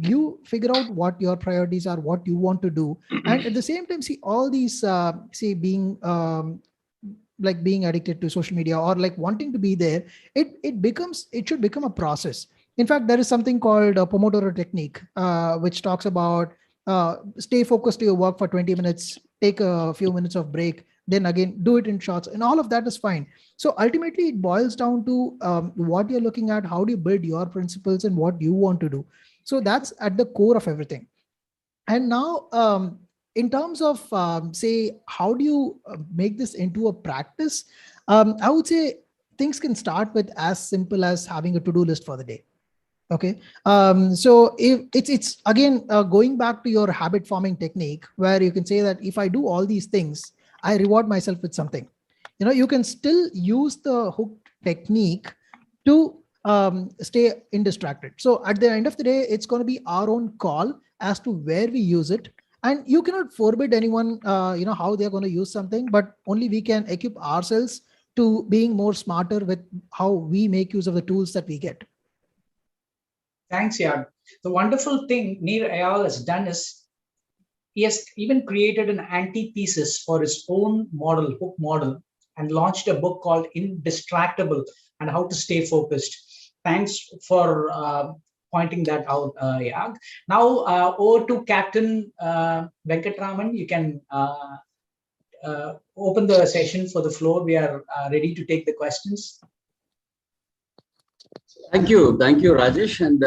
you figure out what your priorities are, what you want to do. And at the same time, see, all these, say, being like being addicted to social media or like wanting to be there, it should become a process. In fact, there is something called a Pomodoro technique, which talks about stay focused to your work for 20 minutes, take a few minutes of break, then again do it in shots, and all of that is fine. So ultimately it boils down to what you're looking at, how do you build your principles and what you want to do. So that's at the core of everything. And now, in terms of, say, how do you make this into a practice? I would say things can start with as simple as having a to-do list for the day. Okay. So if it's again going back to your habit forming technique, where you can say that if I do all these things, I reward myself with something. You can still use the hook technique to stay indistracted. So at the end of the day, it's going to be our own call as to where we use it. And you cannot forbid anyone, how they're going to use something, but only we can equip ourselves to being more smarter with how we make use of the tools that we get. Thanks, Yag. The wonderful thing Nir Eyal has done is he has even created an antithesis for his own model, hook model, and launched a book called Indistractable and How to Stay Focused. Thanks for pointing that out, Yag. Now, over to Captain Venkatraman. You can open the session for the floor. We are ready to take the questions. Thank you, Rajesh, and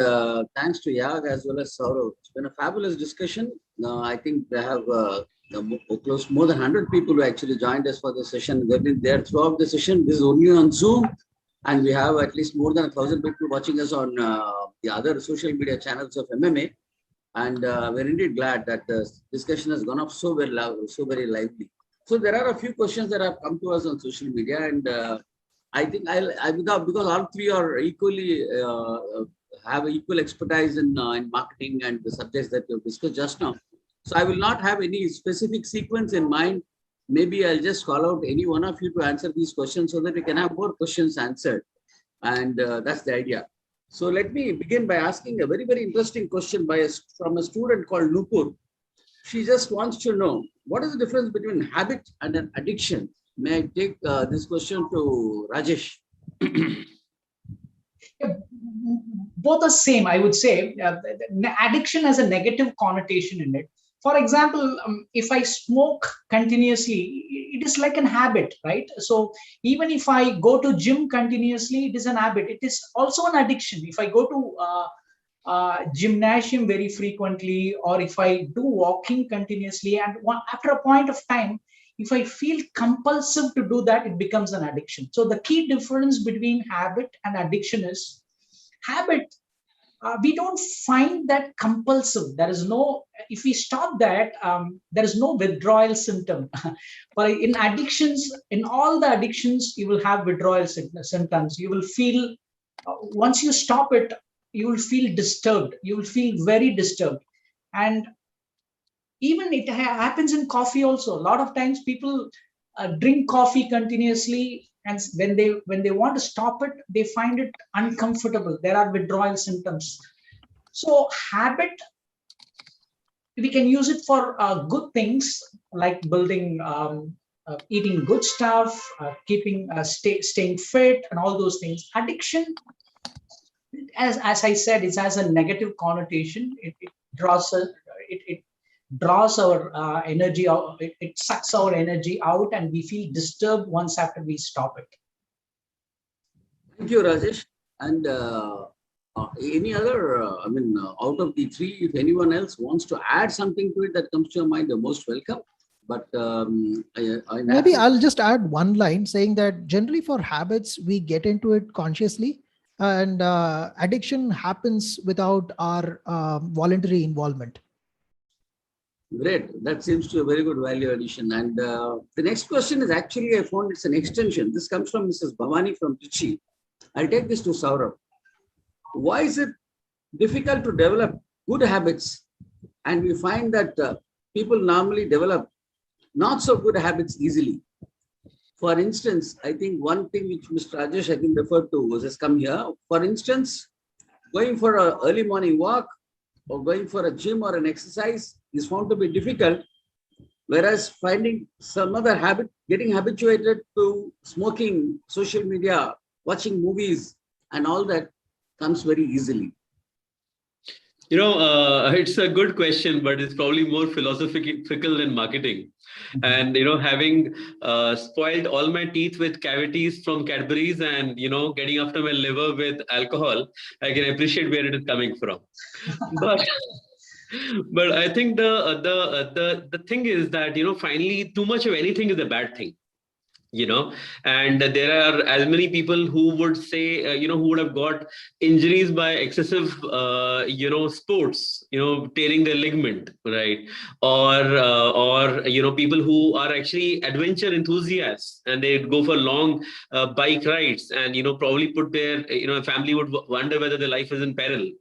thanks to Yag as well as Saurabh. It's been a fabulous discussion. I think they have close more than 100 people who actually joined us for the session. They've been there throughout the session. This is only on Zoom, and we have at least more than 1,000 people watching us on the other social media channels of MMA. And we're indeed glad that the discussion has gone up so very lively. So there are a few questions that have come to us on social media, and I think because all three are equally have equal expertise in marketing and the subjects that we've discussed just now. So I will not have any specific sequence in mind. Maybe I'll just call out any one of you to answer these questions so that we can have more questions answered. And that's the idea. So let me begin by asking a very, very interesting question from a student called Nupur. She just wants to know, what is the difference between habit and an addiction? May I take this question to Rajesh? Both are same, I would say. Addiction has a negative connotation in it. For example, if I smoke continuously, it is like an habit, right? So even if I go to gym continuously, it is an habit. It is also an addiction. If I go to gymnasium very frequently, or if I do walking continuously, and after a point of time, if I feel compulsive to do that, it becomes an addiction. So the key difference between habit and addiction is habit. We don't find that compulsive. There is no, if we stop that, there is no withdrawal symptom. But in addictions, in all the addictions, you will have withdrawal symptoms. You will feel, once you stop it, you will feel disturbed. You will feel very disturbed. And even it happens in coffee also. A lot of times people drink coffee continuously, and when they want to stop it, they find it uncomfortable. There are withdrawal symptoms. So habit, we can use it for good things like building, eating good stuff, staying fit, and all those things. Addiction, as I said, it has a negative connotation. It draws our energy out. It sucks our energy out, and we feel disturbed once after we stop it. Thank you, Rajesh. And any other, out of the three, if anyone else wants to add something to it that comes to your mind, you're most welcome. But maybe I'll just add one line saying that generally for habits, we get into it consciously, and addiction happens without our voluntary involvement. Great. That seems to be a very good value addition. And the next question is actually, I found it's an extension. This comes from Mrs. Bhavani from Trichy. I'll take this to Saurabh. Why is it difficult to develop good habits? And we find that people normally develop not so good habits easily. For instance, I think one thing which Mr. Rajesh, I think, referred to was has come here. For instance, going for an early morning walk or going for a gym or an exercise is found to be difficult, whereas finding some other habit, getting habituated to smoking, social media, watching movies, and all that comes very easily. It's a good question, but it's probably more philosophical than marketing. And, having spoiled all my teeth with cavities from Cadbury's and, getting after my liver with alcohol, I can appreciate where it is coming from. But I think the thing is that, finally, too much of anything is a bad thing. And there are as many people who would say, who would have got injuries by excessive, sports, tearing their ligament, right? Or people who are actually adventure enthusiasts and they go for long bike rides and, probably put their, family would wonder whether their life is in peril.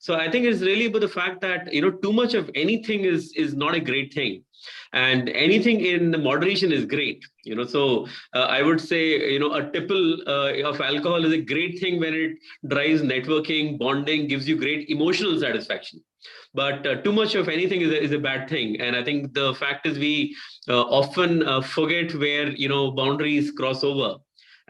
So I think it's really about the fact that, too much of anything is not a great thing. And anything in moderation is great, So I would say, a tipple of alcohol is a great thing when it drives networking, bonding, gives you great emotional satisfaction. But too much of anything is a bad thing. And I think the fact is we often forget where, boundaries cross over.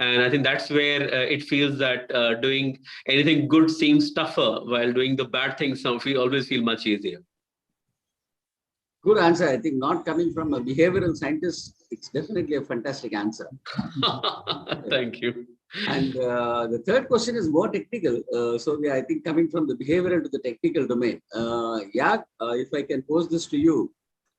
And I think that's where it feels that doing anything good seems tougher, while doing the bad things we always feel much easier. Good answer. I think not coming from a behavioral scientist, it's definitely a fantastic answer. Thank you. And the third question is more technical. I think coming from the behavioral to the technical domain. If I can pose this to you,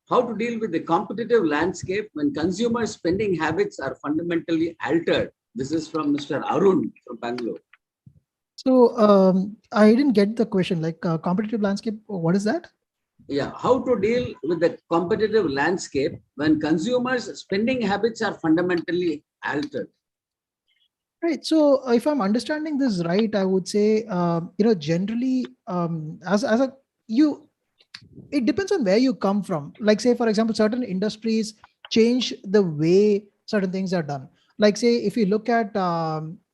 how to deal with the competitive landscape when consumer spending habits are fundamentally altered? This is from Mr. Arun from Bangalore. So I didn't get the question, like competitive landscape, what is that? Yeah, how to deal with the competitive landscape when consumers' spending habits are fundamentally altered. Right. So if I'm understanding this right, I would say, generally, it depends on where you come from. Like say, for example, certain industries change the way certain things are done. Like say, if you look at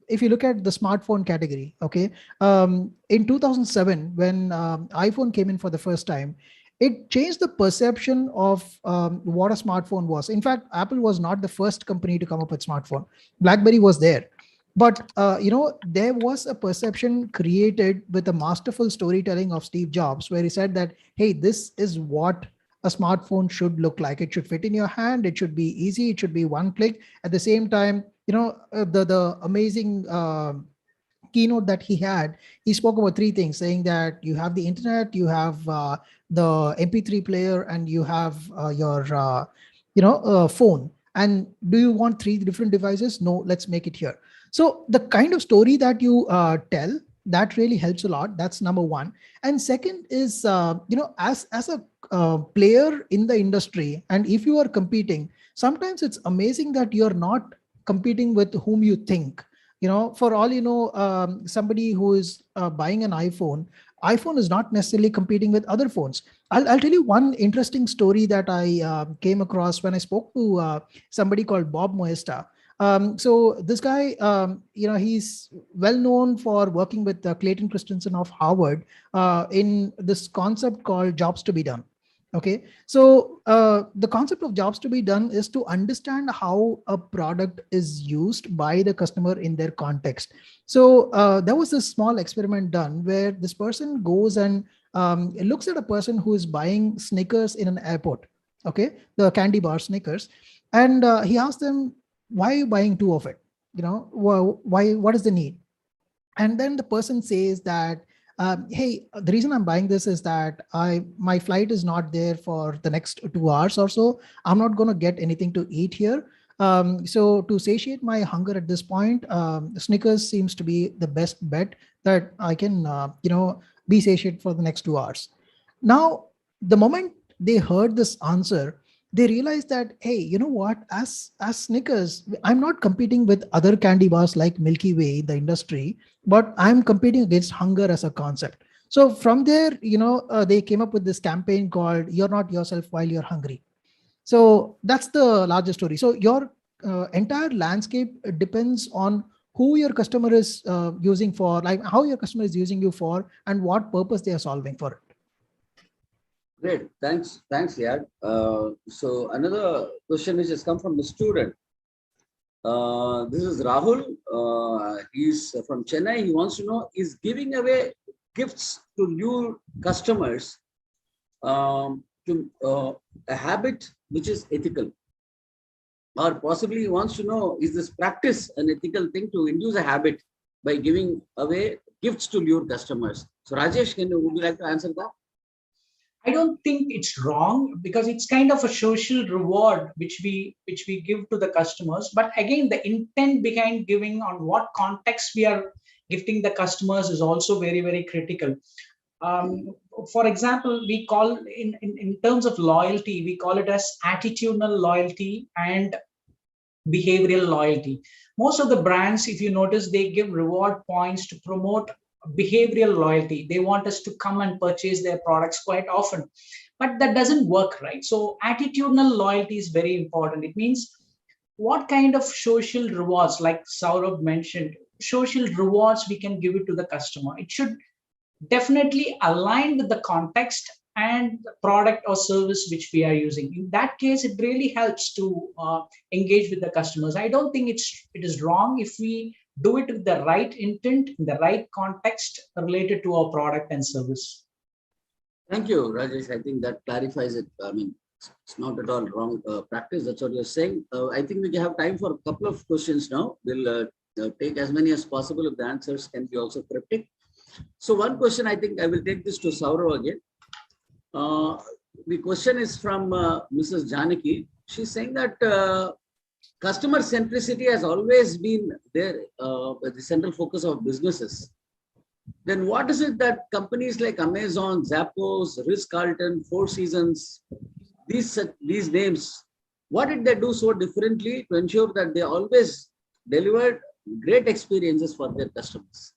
if you look at the smartphone category, okay, in 2007, when iPhone came in for the first time, it changed the perception of what a smartphone was. In fact, Apple was not the first company to come up with smartphone. BlackBerry was there. But there was a perception created with the masterful storytelling of Steve Jobs, where he said that, hey, this is what a smartphone should look like. It should fit in your hand. It should be easy. It should be one click. At the same time, the amazing keynote that he had, he spoke about three things, saying that you have the internet, you have the MP3 player, and you have your phone. And do you want three different devices? No, let's make it here. So the kind of story that you tell, that really helps a lot. That's number one. And second is, as a player in the industry, and if you are competing, sometimes it's amazing that you're not competing with whom you think. For all somebody who is buying an iPhone is not necessarily competing with other phones. I'll tell you one interesting story that I came across when I spoke to somebody called Bob Moesta. So this guy, he's well known for working with Clayton Christensen of Harvard in this concept called jobs to be done. Okay, so the concept of jobs to be done is to understand how a product is used by the customer in their context. So there was this small experiment done where this person goes and looks at a person who is buying Snickers in an airport. Okay, the candy bar Snickers, and he asks them, why are you buying two of it? Why? What is the need? And then the person says that, hey, the reason I'm buying this is that my flight is not there for the next 2 hours or so. I'm not going to get anything to eat here. So to satiate my hunger at this point, Snickers seems to be the best bet that I can, be satiated for the next 2 hours. Now, the moment they heard this answer, they realized that, hey, you know what, as Snickers, I'm not competing with other candy bars like Milky Way, the industry, but I'm competing against hunger as a concept. So from there, they came up with this campaign called You're Not Yourself While You're Hungry. So that's the larger story. So your entire landscape depends on who your customer is using for, like how your customer is using you for, and what purpose they are solving for it. Great, thanks, Yag. So another question which has come from the student. This is Rahul. He's from Chennai. He wants to know, is giving away gifts to new customers to a habit which is ethical? Or possibly he wants to know, is this practice an ethical thing to induce a habit by giving away gifts to your customers? So Rajesh, would you like to answer that? I don't think it's wrong, because it's kind of a social reward which we give to the customers. But again, the intent behind giving, on what context we are gifting the customers, is also very, very critical. For example, we call in terms of loyalty, we call it as attitudinal loyalty and behavioral loyalty. Most of the brands, if you notice, they give reward points to promote behavioral loyalty. They want us to come and purchase their products quite often, but that doesn't work, right? So attitudinal loyalty is very important. It means what kind of social rewards, like Saurabh mentioned, social rewards we can give it to the customer. It should definitely align with the context and the product or service which we are using. In that case, it really helps to engage with the customers. I don't think it is wrong if we do it with the right intent, in the right context related to our product and service. Thank you, Rajesh. I think that clarifies it. I mean, it's not at all wrong practice. That's what you're saying. I think we have time for a couple of questions now. We'll take as many as possible if the answers can be also cryptic. So one question, I think I will take this to Saurabh again. The question is from Mrs. Janaki. She's saying that customer centricity has always been there, the central focus of businesses. Then what is it that companies like Amazon, Zappos, Ritz-Carlton, Four Seasons, these names, what did they do so differently to ensure that they always delivered great experiences for their customers?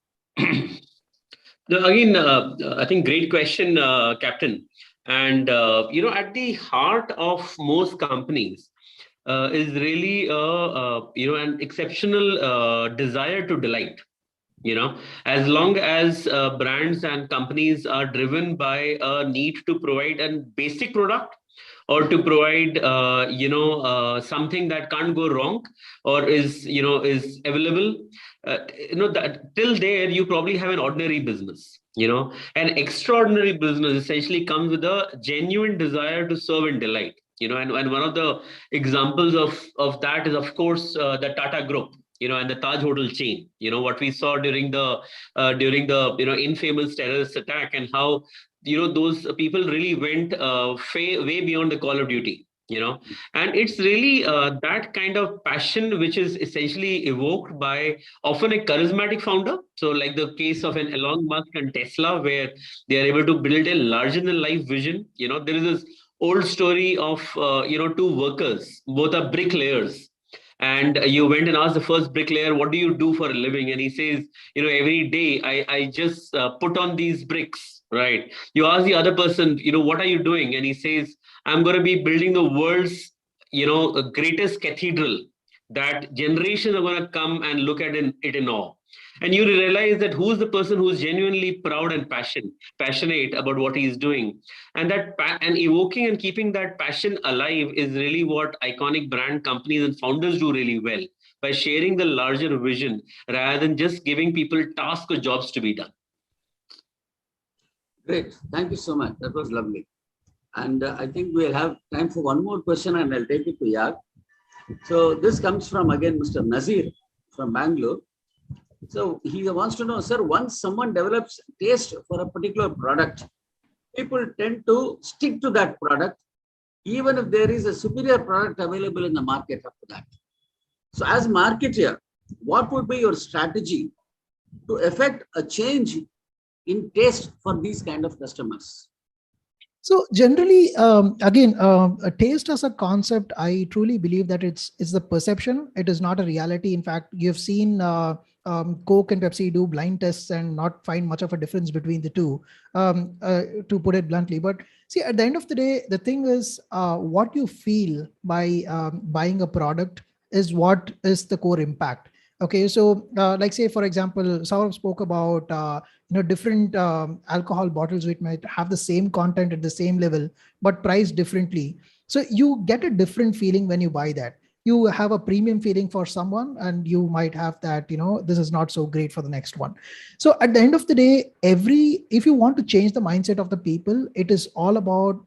Again, I think great question, Captain. And, at the heart of most companies, is really an exceptional desire to delight. As long as brands and companies are driven by a need to provide a basic product, or to provide something that can't go wrong, or is available, that till there you probably have an ordinary business. An extraordinary business essentially comes with a genuine desire to serve and delight. And one of the examples of that is, of course, the Tata Group, and the Taj Hotel chain. What we saw during the infamous terrorist attack, and how those people really went way beyond the call of duty. And it's really that kind of passion which is essentially evoked by often a charismatic founder. So like the case of an Elon Musk and Tesla, where they are able to build a larger than life vision. There is this old story of two workers, both are bricklayers, and you went and asked the first bricklayer, what do you do for a living? And he says, every day I just put on these bricks, right? You ask the other person, what are you doing? And he says, I'm going to be building the world's greatest cathedral that generations are going to come and look at it in awe. And you realize that who's the person who's genuinely proud and passionate about what he's doing. And and evoking and keeping that passion alive is really what iconic brand companies and founders do really well, by sharing the larger vision rather than just giving people tasks or jobs to be done. Great. Thank you so much. That was lovely. And I think we'll have time for one more question, and I'll take it to Yag. So this comes from, again, Mr. Nazir from Bangalore. So he wants to know, sir, once someone develops taste for a particular product, people tend to stick to that product, even if there is a superior product available in the market after that. So as marketer, what would be your strategy to effect a change in taste for these kind of customers? So generally, again, a taste as a concept, I truly believe that it's the perception. It is not a reality. In fact, you've seen Coke and Pepsi do blind tests and not find much of a difference between the two, to put it bluntly. But see, at the end of the day, the thing is, what you feel by buying a product is what is the core impact. Okay, so like say, for example, Saurabh spoke about different alcohol bottles which might have the same content at the same level, but priced differently. So you get a different feeling when you buy that. You have a premium feeling for someone, and you might have that, this is not so great for the next one. So at the end of the day, if you want to change the mindset of the people, it is all about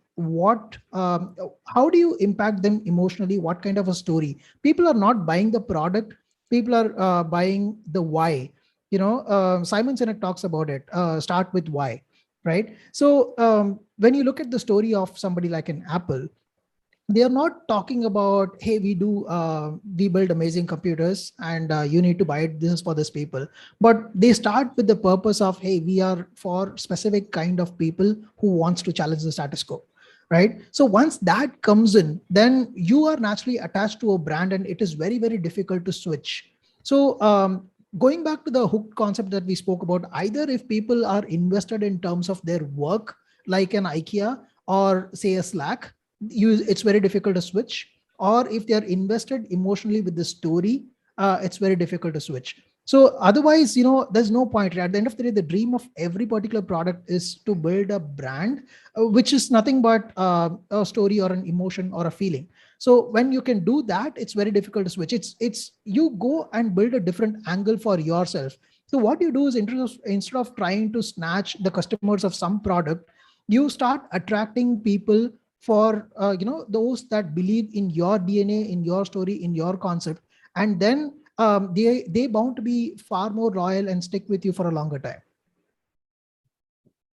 how do you impact them emotionally? What kind of a story? People are not buying the product. People are buying the why. Simon Sinek talks about it. Start with why, right? So when you look at the story of somebody like an Apple, they are not talking about, hey, we build amazing computers and you need to buy it. This is for this people. But they start with the purpose of, hey, we are for specific kind of people who wants to challenge the status quo. Right. So once that comes in, then you are naturally attached to a brand, and it is very, very difficult to switch. So going back to the hook concept that we spoke about, either if people are invested in terms of their work, like an IKEA or say a Slack, it's very difficult to switch. Or if they are invested emotionally with the story, it's very difficult to switch. So otherwise, there's no point. At the end of the day, the dream of every particular product is to build a brand, which is nothing but a story or an emotion or a feeling. So when you can do that, it's very difficult to switch. It's you go and build a different angle for yourself. So what you do is, instead of trying to snatch the customers of some product, you start attracting people for those that believe in your DNA, in your story, in your concept, and then they bound to be far more loyal and stick with you for a longer time.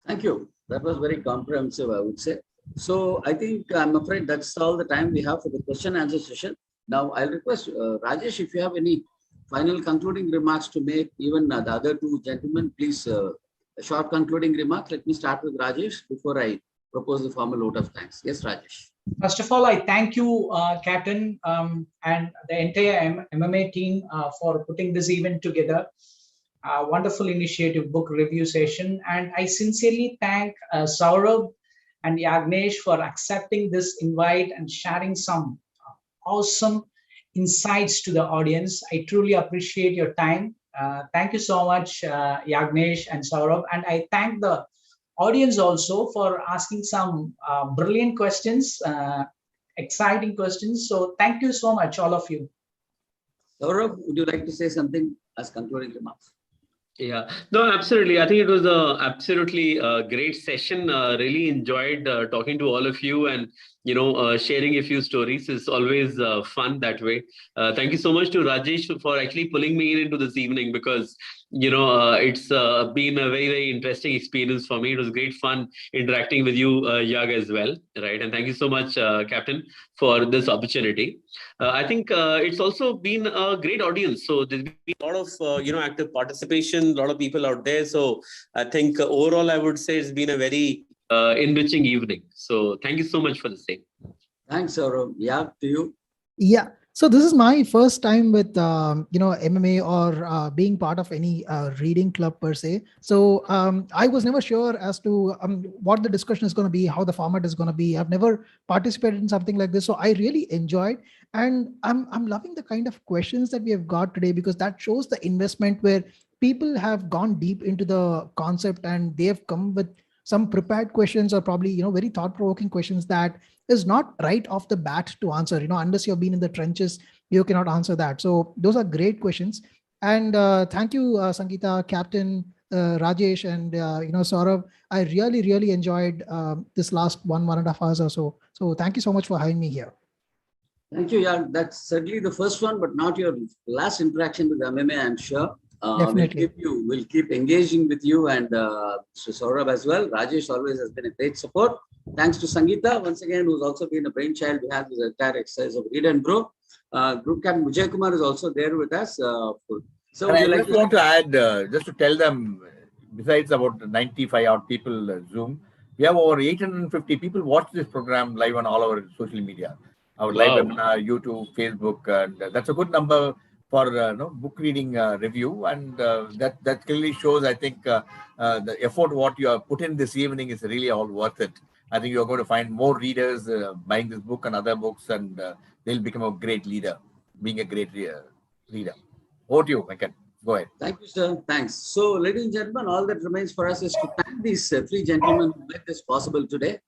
Thank you. That was very comprehensive, I would say. So I think I'm afraid that's all the time we have for the question and answer session. Now I'll request Rajesh, if you have any final concluding remarks to make, even the other two gentlemen, please, a short concluding remark. Let me start with Rajesh before I propose the formal vote of thanks. Yes, Rajesh. First of all, I thank you, Captain, and the entire MMA team for putting this event together. Wonderful initiative, book review session. And I sincerely thank Saurabh and Yagnesh for accepting this invite and sharing some awesome insights to the audience. I truly appreciate your time. Thank you so much, Yagnesh and Saurabh. And I thank the audience also for asking some brilliant questions, exciting questions. So thank you so much, all of you. Saurabh, would you like to say something as concluding remarks? Yeah, no, absolutely. I think it was a absolutely great session. Really enjoyed talking to all of you, and sharing a few stories is always fun that way. Thank you so much to Rajesh for actually pulling me in into this evening, because it's been a very, very interesting experience for me. It was great fun interacting with you, Yag, as well, right? And thank you so much, Captain, for this opportunity. I think it's also been a great audience. So there's been a lot of active participation, a lot of people out there. So I think overall, I would say it's been a very enriching evening. So thank you so much for the same. Thanks, Saurabh. Yeah, to you. Yeah. So this is my first time with MMA or being part of any reading club per se. So I was never sure as to what the discussion is going to be, how the format is going to be. I've never participated in something like this, so I really enjoyed, and I'm loving the kind of questions that we have got today, because that shows the investment where people have gone deep into the concept and they have come with some prepared questions, or probably very thought-provoking questions that is not right off the bat to answer. Unless you've been in the trenches, you cannot answer that. So those are great questions. And thank you, Sangeeta, Captain, Rajesh, and Saurabh. I really, really enjoyed this last 1.5 hours or so. So thank you so much for having me here. Thank you. Yeah, that's certainly the first one, but not your last interaction with MMA, I'm sure. Definitely. We'll keep engaging with you and Mr. Saurabh as well. Rajesh always has been a great support. Thanks to Sangeeta, once again, who's also been a brainchild behind this entire exercise of Read and Grow. Group Captain Vijay Kumar is also there with us. So I just want to add, just to tell them, besides about 95 odd people Zoom, we have over 850 people watch this program live on all our social media, our live webinar, YouTube, Facebook, and that's a good number for book reading review, and that clearly shows, I think, the effort what you have put in this evening is really all worth it. I think you're going to find more readers buying this book and other books, and they'll become a great leader, being a great reader. Over to you, Venkat. Go ahead. Thank you, sir. Thanks. So, ladies and gentlemen, all that remains for us is to thank these three gentlemen who made this possible today.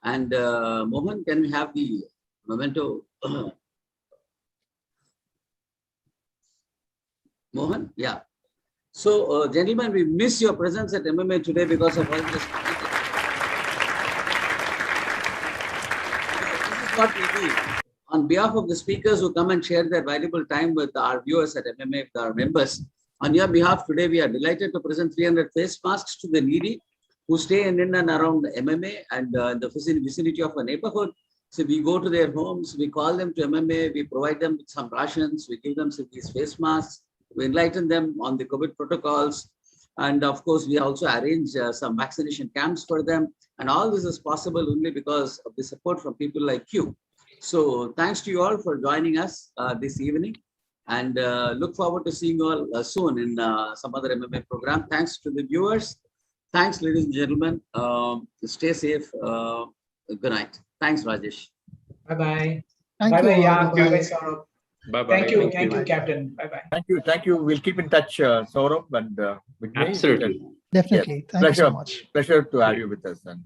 And Mohan, can we have the memento? Mohan, yeah. So, gentlemen, we miss your presence at MMA today because of all this. This is what we do. On behalf of the speakers who come and share their valuable time with our viewers at MMA, with our members, on your behalf today, we are delighted to present 300 face masks to the needy who stay in and around MMA and in the vicinity of a neighborhood. So we go to their homes, we call them to MMA, we provide them with some rations, we give them these face masks, we enlighten them on the COVID protocols. And of course, we also arrange some vaccination camps for them. And all this is possible only because of the support from people like you. So thanks to you all for joining us this evening, and look forward to seeing you all soon in some other MMA program. Thanks to the viewers. Thanks, ladies and gentlemen. Stay safe. Good night. Thanks, Rajesh. Bye-bye. Thank Bye-bye, you. Yag. Bye-bye, Saurabh. Bye-bye. Thank you, Captain. Bye-bye. Thank you. We'll keep in touch, Saurabh and Vignesh. Absolutely. Definitely. Yes. Thank you so much. Pleasure to have you with us. And